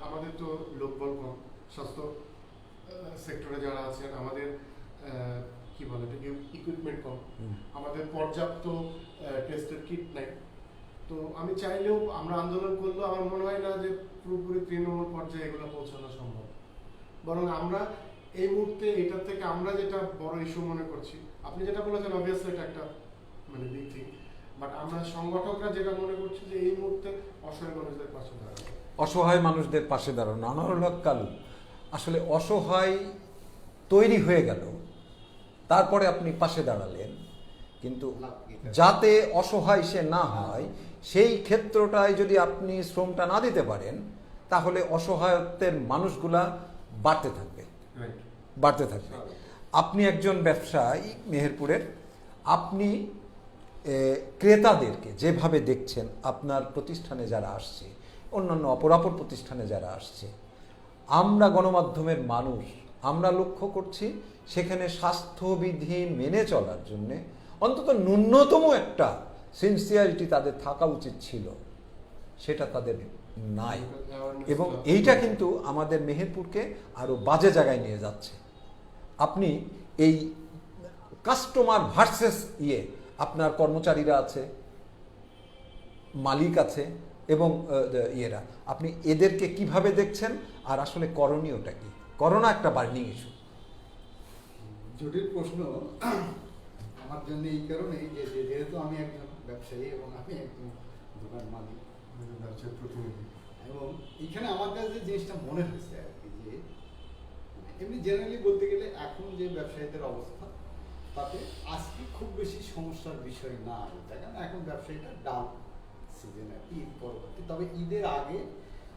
আমাদের তো লোকবল কম, স্বাস্থ্য সেক্টরে যারা আছেন, আমাদের কি বলে এটাকে ইকুইপমেন্ট কম, আমাদের পর্যাপ্ত টেস্টের কিট নাই। তো আমি চাইলেও, আমরা আন্দোলন করলেও আমার মনে হয় না যে পুরোপুরি তৃণমূল পর্যায়ে এগুলো পৌঁছানো সম্ভব। বরং আমরা এই মুহূর্তে এটার থেকে আমরা যেটা বড় ইস্যু মনে করছি, আপনি যেটা বলেছেন অবভিয়াসলি এটা একটা মানে বিগ থিং, বাট আমরা সংগঠকরা যেটা মনে করছি যে এই মুহূর্তে অসহায় মানুষদের পাশে দাঁড়ানো, অসহায় মানুষদের পাশে দাঁড়ানো। আনোয়ারুল হক কালু, আসলে অসহায় তৈরি হয়ে গেল, তারপরে আপনি পাশে দাঁড়ালেন, কিন্তু যাতে অসহায় সে না হয় সেই ক্ষেত্রটায় যদি আপনি শ্রমটা না দিতে পারেন তাহলে অসহায়ত্বের মানুষগুলা বাড়তে থাকবে রাইট। বাড়তে থাকবে। আপনি একজন ব্যবসায়ী মেহেরপুরের, আপনি ক্রেতাদেরকে যেভাবে দেখছেন, আপনার প্রতিষ্ঠানে যারা আসছে, অন্যান্য অপরাপর প্রতিষ্ঠানে যারা আসছে, আমরা গণমাধ্যমের মানুষ, আমরা লক্ষ্য করছি সেখানে স্বাস্থ্যবিধি মেনে চলার জন্যে অন্তত ন্যূনতম একটা সিনসিয়ারিটি তাদের থাকা উচিত ছিল, সেটা তাদের নাই। এবং এইটা কিন্তু আমাদের মেহেরপুরকে আরো বাজে জায়গায় নিয়ে যাচ্ছে। আপনি এই কাস্টমার ভার্সেস আপনার কর্মচারীরা আছে, মালিক আছে এবং ইয়েরা, আপনি এদেরকে কিভাবে দেখছেন আর আসলে করণীয়টা কি? করোনা একটা বার্নিং ইস্যু। জটিল প্রশ্ন আমার জন্য এই কারণে যে যেহেতু আমি একজন ব্যবসায়ী এবং আমি একজন দোকান মালিক, ব্যবসার প্রতিনিধি, এবং এখানে আমার কাছে যে জিনিসটা মনে হয়েছে আর কি, যে এমনি জেনারেলি বলতে গেলে এখন যে ব্যবসায়ীদের অবস্থা তাতে আজকে খুব বেশি সমস্যার বিষয় না, কারণ এখন ব্যবসায়ীটা ডাউন সিজন আর কি, ঈদ পরবর্তী। তবে ঈদের আগে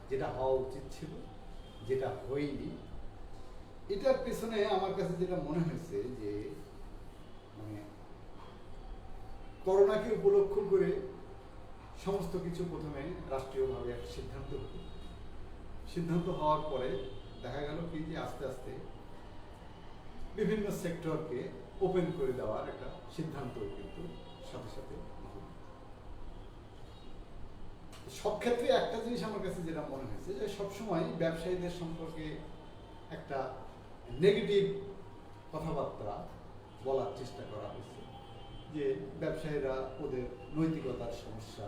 যেটা হওয়া উচিত ছিল, যেটা হয়নি, এটার পেছনে আমার কাছে যেটা মনে হয়েছে যে মানে করোনাকে উপলক্ষ করে সমস্ত কিছু প্রথমে রাষ্ট্রীয়ভাবে একটা সিদ্ধান্ত হওয়ার পরে দেখা গেল কি যে আস্তে আস্তে বিভিন্ন সেক্টরকে ওপেন করে দেওয়ার একটা সিদ্ধান্ত কিন্তু সাথে সাথে হলো। সব ক্ষেত্রে একটা জিনিস আমার কাছে যেটা মনে হয়েছে যে সবসময় ব্যবসায়ীদের সম্পর্কে একটা নেগেটিভ কথাবার্তা বলার চেষ্টা করা হয়েছে, যে ব্যবসায়ীরা ওদের নৈতিকতার সমস্যা,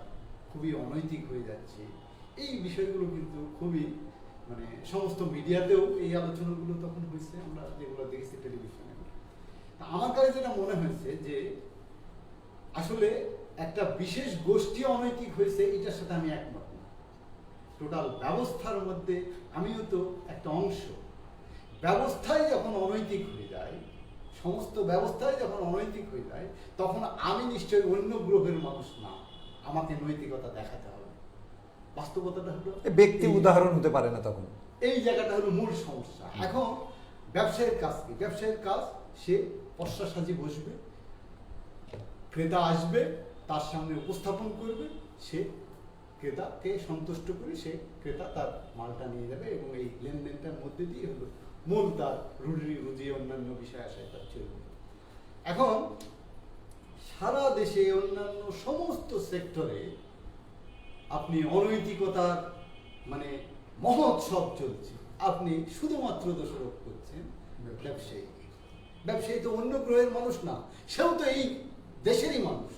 খুবই অনৈতিক হয়ে যাচ্ছে। এই বিষয়গুলো কিন্তু খুবই মানে সমস্ত মিডিয়াতেও এই আলোচনাগুলো তখন হয়েছে, আমরা যেগুলো দেখেছি টেলিভিশনে। আমার কাছে যেটা মনে হয়েছে যে আসলে একটা বিশেষ গোষ্ঠী অনৈতিক হয়েছে, এটার সাথে আমি একমত না। টোটাল ব্যবস্থার মধ্যে আমিও তো একটা অংশ। ব্যবস্থায় যখন অনৈতিক হয়ে যায়, সমস্ত ব্যবস্থায় যখন অনৈতিক হয়ে যায়, তখন আমি নিশ্চয়ই অন্য গ্রহের মানুষ না, আমাকে নৈতিকতা দেখাতে হবে। বাস্তবতাটা হলো ব্যক্তি উদাহরণ হতে পারে না তখন। এই জায়গাটা হলো মূল সমস্যা। এখন ব্যবসায়ীর কাজ কি? ব্যবসায়ীর কাজ সে পশ্চা সাজি বসবে, ক্রেতা আসবে, তার সামনে উপস্থাপন করবে, সে ক্রেতাকে সন্তুষ্ট করে সে ক্রেতা তার মালটা নিয়ে যাবে, এবং এই লেনদেনটার মধ্যে দিয়ে হলো মূল তার রুজি অন্যান্য বিষয় আশায় তার চলবে। এখন সারা দেশে অন্যান্য সমস্ত সেক্টরে আপনি অনৈতিকতার মানে মহোৎসব চলছে, আপনি শুধুমাত্র দোষারোপ করছেন ব্যবসায়ী। ব্যবসায়ী তো অন্য গ্রহের মানুষ না, সেও তো এই দেশেরই মানুষ।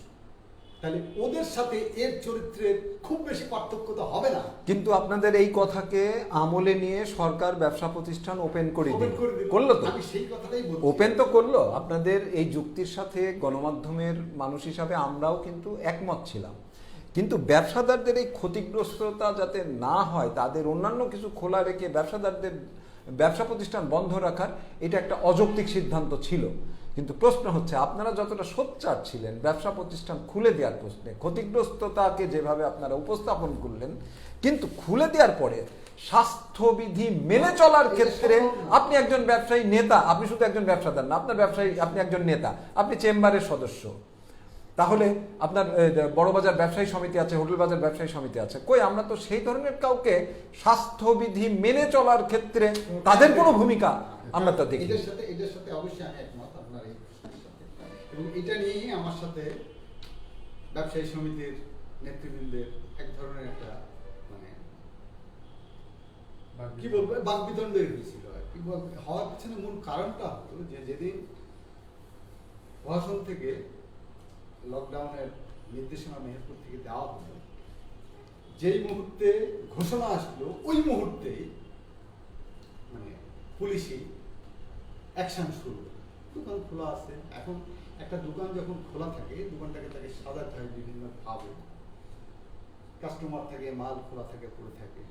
তাহলে ওদের সাথে এর চরিত্রের খুব বেশি পার্থক্য তো হবে না। কিন্তু আপনাদের এই কথাকে আমলে নিয়ে সরকার ব্যবসা প্রতিষ্ঠান ওপেন করে করলো তো, আমি সেই কথাটাই বলছি। ওপেন তো করলো। আপনাদের এই যুক্তির সাথে গণমাধ্যমের মানুষ হিসাবে আমরাও কিন্তু একমত ছিলাম, কিন্তু ব্যবসাদারদের এই ক্ষতিগ্রস্ততা যাতে না হয়, তাদের অন্যান্য কিছু খোলা রেখে ব্যবসাদারদের ব্যবসা প্রতিষ্ঠান বন্ধ রাখার এটা একটা অযৌক্তিক সিদ্ধান্ত ছিল। কিন্তু প্রশ্ন হচ্ছে, আপনারা যতটা সোচ্চার ছিলেন ব্যবসা প্রতিষ্ঠান খুলে দেওয়ার প্রশ্নে, ক্ষতিগ্রস্ততাকে যেভাবে আপনারা উপস্থাপন করলেন, কিন্তু খুলে দেওয়ার পরে স্বাস্থ্যবিধি মেনে চলার ক্ষেত্রে আপনি একজন ব্যবসায়ী নেতা, আপনি শুধু একজন ব্যবসাদার না, আপনার ব্যবসায়ী, আপনি একজন নেতা, আপনি চেম্বারের সদস্য। তাহলে আপনার বড়বাজার ব্যবসায়ী সমিতি আছে, হোটেল বাজার ব্যবসায়ী সমিতি আছে, কই আমরা তো সেই ধরনের কাউকে স্বাস্থ্যবিধি মেনে চলার ক্ষেত্রে তাদের কোনো ভূমিকা আমরা তো দেখি। এটার সাথে অবশ্যই আমি একমত আপনার এই প্রশ্নের সাথে, এবং এটা নিয়েই আমার সাথে ব্যবসায়ী সমিতির নেতৃবৃন্দের এক ধরনের একটা মানে কি বলবো বাকবিতণ্ড হয়েছিল আর কি। হওয়ার পিছনে মূল কারণটা হলো যে যেদিন প্রশাসন থেকে লকডাউনের নির্দেশনা মেহেরপুর থেকে দেওয়া হলো, যেই মুহূর্তে ঘোষণা আসলো ওই মুহূর্তেই মানে পুলিশি অ্যাকশন শুরু। দোকান খোলা আছে, এখন একটা দোকান যখন খোলা থাকে দোকানটাকে তাকে সাজাতে হয় বিভিন্ন ভাবে, কাস্টমার থাকে, মাল খোলা থাকে, পড়ে থাকে।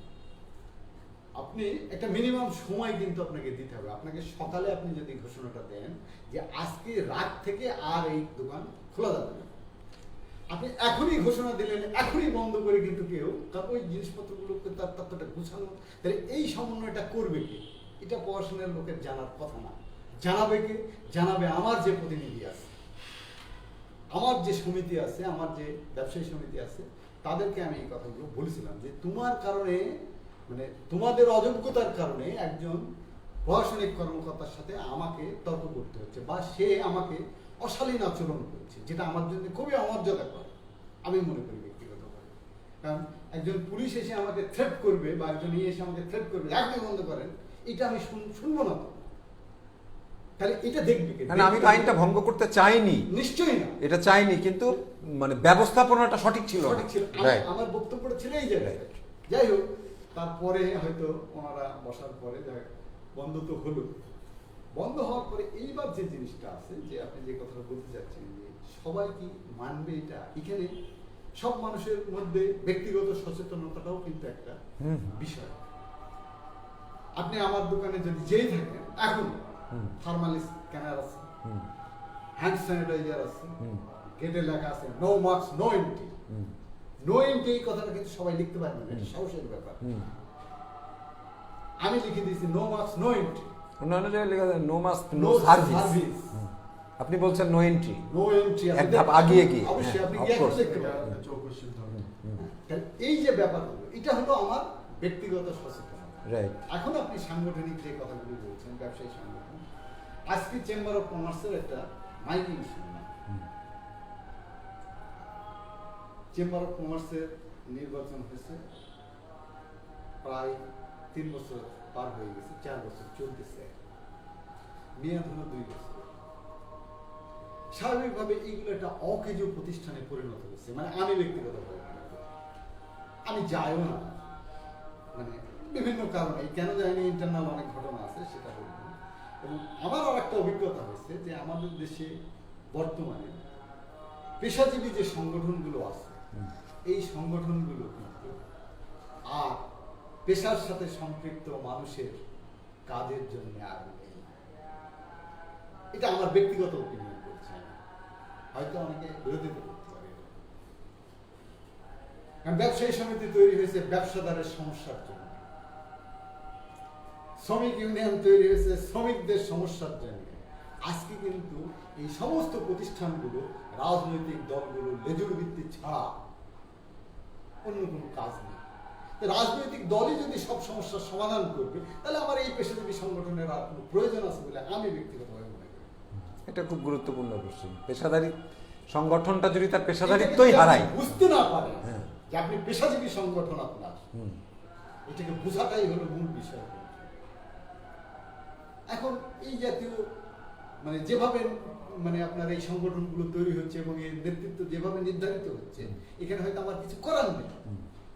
আপনি একটা মিনিমাম সময় কিন্তু আপনাকে দিতে হবে। আপনাকে সকালে আপনি যদি ঘোষণাটা দেন যে আজকে রাত থেকে আর এই দোকান খোলা যাবে না, আপনি এখনই ঘোষণা দিলেন, এখনই বন্ধ করে কিন্তু কেউ, কারণ ওই জিনিসপত্রগুলোকে তার তত্ত্বটা গুছানো, তাহলে এই সমন্বয়টা করবে কে? এটা প্রশাসনের লোকের জানার কথা না। জানাবে কে? জানাবে আমার যে প্রতিনিধি আছে, আমার যে সমিতি আছে, আমার যে ব্যবসায়ী সমিতি আছে, তাদেরকে আমি এই কথাগুলো বলেছিলাম যে তোমার কারণে, মানে তোমাদের অযোগ্যতার কারণে একজন প্রশাসনিক কর্মকর্তার সাথে আমাকে তর্ক করতে হচ্ছে, বা সে আমাকে অশালীন আচরণ করছে, যেটা আমার জন্য খুবই অমর্যাদা করে আমি মনে করি ব্যক্তিগতভাবে। কারণ একজন পুলিশ এসে আমাকে থ্রেট করবে, বা একজন ইয়ে এসে আমাকে থ্রেট করবে, আপনি বন্ধ করেন, এটা আমি শুনবো না তো। তাহলে এটা দেখবে কে? না, আমি তো আইনটা ভঙ্গ করতে চাইনি, নিশ্চয়ই না, এটা চাইনি, কিন্তু মানে ব্যবস্থাপনাটা সঠিক ছিল না। সঠিক ছিল। Right. আমার বক্তব্যটা ছিল এই জায়গায়। যাই হোক, তারপরে হয়তো ওনারা বসার পরে বন্ধ তো হলো। বন্ধ হওয়ার পরে এইবার যে জিনিসটা আছে, যে আপনি যে কথাটা বলতে চাচ্ছেন যে সবাই কি মানবে এটা, এখানে সব মানুষের মধ্যে ব্যক্তিগত সচেতনতাটাও কিন্তু একটা বিষয়। আপনি আমার দোকানে যদি যেই থাকেন, এখন থার্মাল স্ক্যানার আছে, হ্যান্ড স্যানিটাইজার আছে, গেটে লেখা আছে no mask no entry. No entry এই কথাটা কিন্তু সবাই লিখতে পারবে না, এটা সাহসের ব্যাপার। আমি লিখে দিয়েছি নো মাস্ক নো এন্ট্রি। অন্যান্য জায়গায় লেখা আছে no mask no no service. Service, আপনি বলছেন নো এন্ট্রি, নো এন্ট্রি। এক ধাপ আগিয়ে গিয়ে। অবশ্যই আপনি হ্যাঁ, গিয়ে of course. দেখতে পারেন। চৌকস সিদ্ধান্ত। তাহলে এই যে ব্যাপারগুলো, এটা হলো আমার ব্যক্তিগত সচেতনতা। রাইট। এখন আপনি সাংগঠনিক যে কথাগুলো বলছেন, ব্যবসায়ী সংগঠন, আজকে চেম্বার অফ কমার্সের একটা মাইকিং শুনলাম। চেম্বার অফ কমার্সের নির্বাচন হয়েছে, প্রায় 3 বছর পার হয়ে গেছে, 4 বছর চলতেছে, মেয়াদ হলো 2 বছর। স্বাভাবিকভাবে এইগুলো একটা অকেজো প্রতিষ্ঠানে পরিণত হচ্ছে, মানে আমি ব্যক্তিগতভাবে মনে করি। আমি যাইও না, মানে বিভিন্ন কারণে, কেন যায়নি ইন্টারনাল অনেক ঘটনা আছে, সেটা বলবো। এবং আমার আর একটা অভিজ্ঞতা হয়েছে যে আমাদের দেশে বর্তমানে পেশাজীবী যে সংগঠনগুলো আছে, এই সংগঠনগুলো কিন্তু আর পেশার সাথে সম্পৃক্ত মানুষের কাজের জন্য আর নেই। এটা আমার ব্যক্তিগত ওপিনিয়ন বলছি আমি, হয়তো অনেকে বিরোধিতা করতে পারে। কারণ ব্যবসায়ী সমিতি তৈরি হয়েছে ব্যবসাদারের সমস্যার জন্য, শ্রমিক ইউনিয়ন তৈরি হয়েছে শ্রমিকদের সমস্যার জন্য। আজকে কিন্তু এই সমস্ত প্রতিষ্ঠানগুলো রাজনৈতিক দলগুলো লেজুর ভিত্তি ছাড়া অন্য কোনো কাজ নেই। রাজনৈতিক দলই যদি সব সমস্যার সমাধান করবে, তাহলে আমার এই পেশাজীবী সংগঠনের আর কোনো প্রয়োজন আছে বলে আমি ব্যক্তিগতভাবে মনে করি। এটা খুব গুরুত্বপূর্ণ প্রশ্ন। পেশাদারি সংগঠনটা যদি তার পেশাদারিত্বই হারায়, বুঝতে না পারে হ্যাঁ, যে আপনি পেশাজীবী সংগঠন আপনার, এটাকে বোঝাটাই হলো মূল বিষয়। এখন এই জাতীয় মানে যেভাবে মানে আপনার এই সংগঠনগুলো তৈরি হচ্ছে এবং এর নেতৃত্ব যেভাবে নির্ধারিত হচ্ছে, এখানে হয়তো আমার কিছু করার নেই,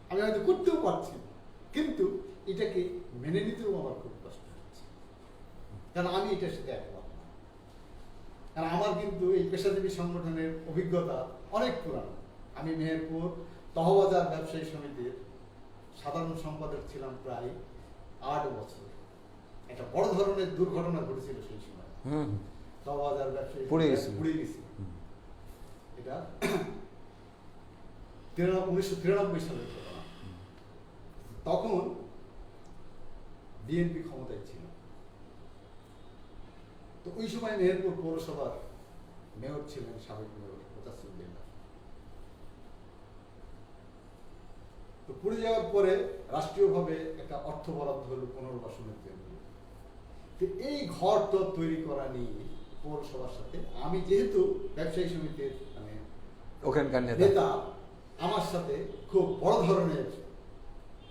আমি হয়তো করতেও পারছি না, কিন্তু এটাকে মেনে নিতেও আমার খুব কষ্ট হচ্ছে, কারণ আমি এটার সাথে একমত না। কারণ আমার কিন্তু এই পেশাজীবী সংগঠনের অভিজ্ঞতা অনেক পুরানো। আমি মেহেরপুর তহবাজার ব্যবসায়ী সমিতির সাধারণ সম্পাদক ছিলাম প্রায় 8 বছর। একটা বড় ধরনের দুর্ঘটনা ঘটেছিল সেই সময়, তহবাজার ব্যবসায়ী পুড়ে গেছে। এটা 1993 সালের ঘটনা। তখন বিএনপি ক্ষমতায় ছিল। তো ওই সময় মেহেরপুর পৌরসভার মেয়র ছিলেন সাবেক মেয়র মুতাসিম। তো পুড়ে যাওয়ার পরে রাষ্ট্রীয়ভাবে একটা অর্থ বরাদ্দ হলো পুনর্বাসনের জন্য। তো এই ঘরটা তৈরি করা নিয়ে পৌরসভার সাথে আমি যেহেতু ব্যবসায়ী সমিতির মানে ওখানকার নেতা, আমার সাথে খুব বড় ধরনের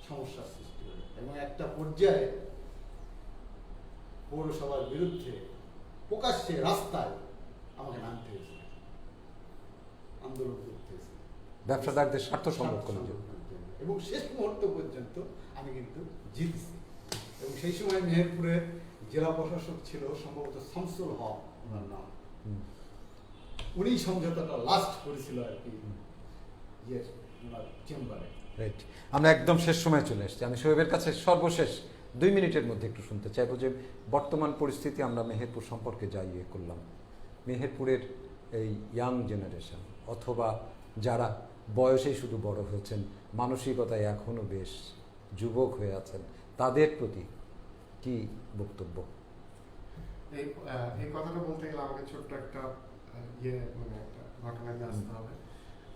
সমস্যার সৃষ্টি হলো এবং একটা পর্যায়ে পৌরসভার বিরুদ্ধে প্রকাশ্যে রাস্তায় আমাকে নামতে হয়েছে, আন্দোলন করতে হয়েছে ব্যবসাদারদের স্বার্থ সংরক্ষণের জন্য। এবং শেষ মুহূর্ত পর্যন্ত আমি কিন্তু জিতেছি। এবং সেই সময় মেহেরপুরের জেলা প্রশাসক ছিল সম্ভবত শামসুল হক ওনার নাম, উনি সমঝোতাটা লাস্ট করেছিল আর কি ওনার চেম্বারে। রাইট, আমরা একদম শেষ সময় চলে এসেছি। আমি শোয়েবের কাছে সর্বশেষ 2 মিনিটের মধ্যে একটু শুনতে চাইবো যে বর্তমান পরিস্থিতি, আমরা মেহেরপুর সম্পর্কে যা ইয়ে করলাম, মেহেরপুরের এই ইয়াং জেনারেশন অথবা যারা বয়সে শুধু বড় হয়েছেন, মানসিকতায় এখনও বেশ যুবক হয়ে আছেন, তাদের প্রতি কি বক্তব্য? এই কথাটা বলতে গেলে আমাকে ছোট্ট একটা মানে একটা ঘটনা নিয়ে আসতে হবে।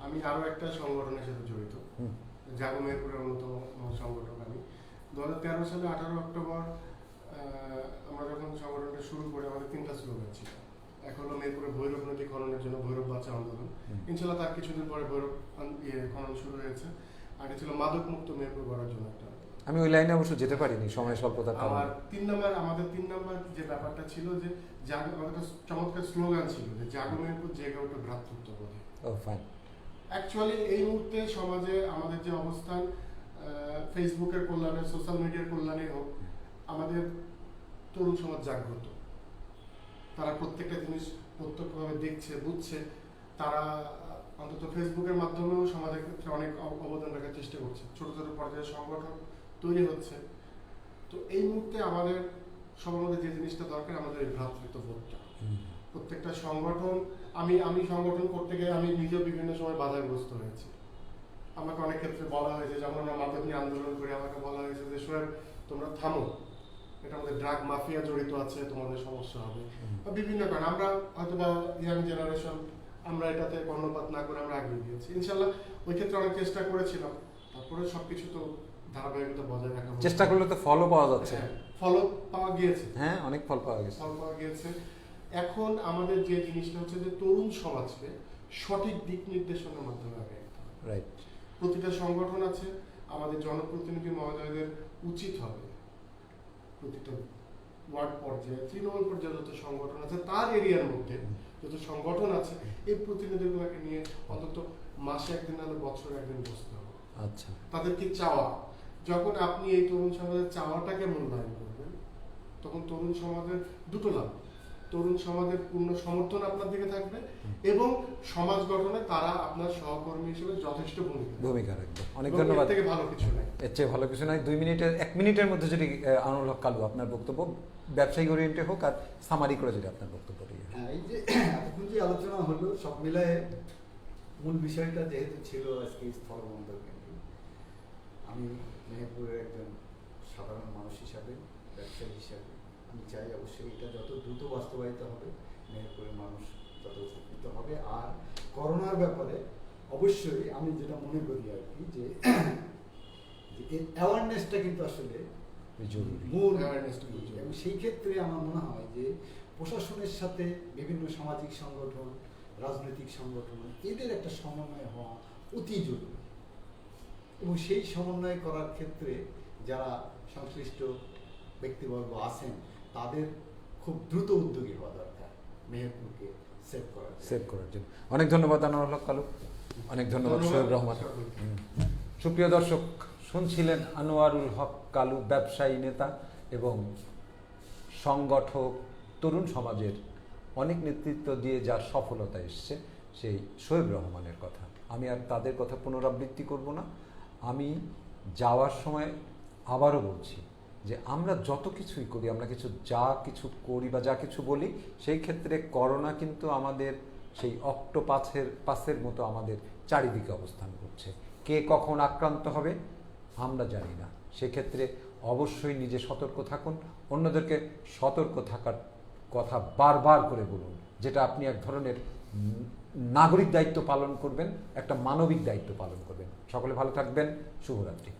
আমি আরো একটা সংগঠনের সাথে জড়িত, জাগো মেহেরপুরের অন্যতম সংগঠন। আমি 2013 সালে 18 অক্টোবর আমরা যখন সংগঠনটা শুরু করি, আমাদের 3টা স্লোগান ছিল। এক হলো মেহেরপুরে ভৈরব নদী খননের জন্য ভৈরব বাঁচাও আন্দোলন, ইনশাল্লাহ তার কিছুদিন পরে ভৈরব খনন শুরু হয়েছে। আর এটা ছিল মাদক মুক্ত মেহেরপুর করার জন্য একটা। আমি ওই লাইনে অবশ্য যেতে পারিনি সময় স্বল্পতার কারণে। আমাদের 3 নম্বর যে ব্যাপারটা ছিল যে আমাদের চমৎকার স্লোগান ছিল যে জাগো মেহেরপুর জেগে ওঠে ভ্রাতৃত্ববোধে। ফাইন। অ্যাকচুয়ালি এই মুহূর্তে সমাজে আমাদের যে অবস্থান, ফেসবুকের কল্যাণে, সোশ্যাল মিডিয়ার কল্যাণে হোক, আমাদের তরুণ সমাজ জাগ্রত। তারা প্রত্যেকটা জিনিস প্রত্যক্ষভাবে দেখছে, বুঝছে। তারা অন্তত ফেসবুকের মাধ্যমেও সমাজের ক্ষেত্রে অনেক অবদান রাখার চেষ্টা করছে। ছোট ছোট পর্যায়ে সংগঠন তৈরি হচ্ছে। তো এই মুহূর্তে আমাদের সবার মধ্যে যে জিনিসটা দরকার, আমাদের এই ভ্রাতৃত্ববোধটা। প্রত্যেকটা সংগঠন, আমি সংগঠন করতে গিয়ে আমি নিজেও বিভিন্ন সময় বাধাগ্রস্ত হয়েছি। আমাকে অনেক ক্ষেত্রে বলা হয়েছে, যখন আমরা মাদক নিয়ে আন্দোলন করি, আমাকে বলা হয়েছে যে সোহেব তোমরা থামো, এটা আমাদের ড্রাগ মাফিয়া জড়িত আছে, তোমাদের সমস্যা হবে। বিভিন্ন কারণ আমরা হয়তো বা ইয়াং জেনারেশন, আমরা এটাতে কর্ণপাত না করে আমরা আগিয়ে গিয়েছি। ইনশাল্লাহ ওই ক্ষেত্রে অনেক চেষ্টা করেছিলাম, তারপরে সবকিছু তো ধারাবাহিকতা বজায় রাখা। চেষ্টা করলে তো ফলও পাওয়া যাচ্ছে। ফলও পাওয়া গিয়েছে, হ্যাঁ, অনেক ফল পাওয়া গেছে। এখন আমাদের যে জিনিসটা হচ্ছে যে তরুণ সমাজকে সঠিক দিক নির্দেশনার মাধ্যমে আগায়। রাইট। প্রতিটা সংগঠন আছে, আমাদের জনপ্রতিনিধি মহোদয়দের উচিত হবে প্রতিটা ওয়ার্ড পর্যায়ে, তৃণমূল পর্যায়ে যত সংগঠন আছে, তার এরিয়ার মধ্যে যত সংগঠন আছে, এই প্রতিনিধিগুলোকে নিয়ে অন্তত মাসে একদিন নাহলে বছরে একদিন বসতে হবে। আচ্ছা। তাদের কি চাওয়া, যখন আপনি এই তরুণ সমাজের চাওয়াটাকে মূল্যায়ন করবেন, তখন তরুণ সমাজের দুটো লাভ। তরুণ সমাজের পূর্ণ সমর্থন আপনার দিকে থাকবে এবং সমাজ গঠনে তারা আপনার সহকর্মী হিসেবে যথেষ্ট ভূমিকা রাখবে। অনেক ধন্যবাদ। এর থেকে ভালো কিছু নাই, এর চেয়ে ভালো কিছু নাই। 1 মিনিটের মধ্যে যদি আনোয়ারুল হক কালু আপনার বক্তব্য ব্যবসায়িক ওরিয়েন্টে হোক আর সামারি করে যদি আপনার বক্তব্য দিয়ে। এই যে এখন যে আলোচনা হলো, সব মিলায়ে মূল বিষয়টা যেহেতু ছিল আজকে স্থলবন্দর কেন্দ্র, আমি মেহেরপুরের একজন সাধারণ মানুষ হিসাবে, ব্যবসায়ী হিসাবে আমি চাই অবশ্যই এটা যত দ্রুত বাস্তবায়িত হবে, মেহেরপুরের মানুষ তত উপকৃত হবে। আর করোনার ব্যাপারে অবশ্যই আমি যেটা মনে করি আর কি, যে এর অ্যাওয়ারনেসটা কিন্তু আসলে মূল অ্যাওয়ারনেসটা, এবং সেই ক্ষেত্রে আমার মনে হয় যে প্রশাসনের সাথে বিভিন্ন সামাজিক সংগঠন, রাজনৈতিক সংগঠন, এদের একটা সমন্বয় হওয়া অতি জরুরি। এবং সেই সমন্বয় করার ক্ষেত্রে যারা সংশ্লিষ্ট ব্যক্তিবর্গ আছেন, তাদের খুব দ্রুত উদ্যোগী হওয়া দরকার মেহেরপুরকে সেভ করার জন্য। অনেক ধন্যবাদ আনোয়ারুল হক কালু, অনেক ধন্যবাদ সোহেব রহমান। সুপ্রিয় দর্শক, শুনছিলেন আনোয়ারুল হক কালু, ব্যবসায়ী নেতা এবং সংগঠক, তরুণ সমাজের অনেক নেতৃত্ব দিয়ে যার সফলতা এসছে, সেই সোহেব রহমানের কথা। আমি আর তাদের কথা পুনরাবৃত্তি করব না। আমি যাওয়ার সময় আবারও বলছি যে আমরা যত কিছুই করি, আমরা যা কিছু করি বা যা কিছু বলি, সেই ক্ষেত্রে করোনা কিন্তু আমাদের সেই অক্টোপাসের মতো আমাদের চারিদিকে অবস্থান করছে। কে কখন আক্রান্ত হবে আমরা জানি না। সেক্ষেত্রে অবশ্যই নিজে সতর্ক থাকুন, অন্যদেরকে সতর্ক থাকার কথা বারবার করে বলুন, যেটা আপনি এক ধরনের নাগরিক দায়িত্ব পালন করবেন, একটা মানবিক দায়িত্ব পালন করবেন। সকলে ভালো থাকবেন। শুভরাত্রি।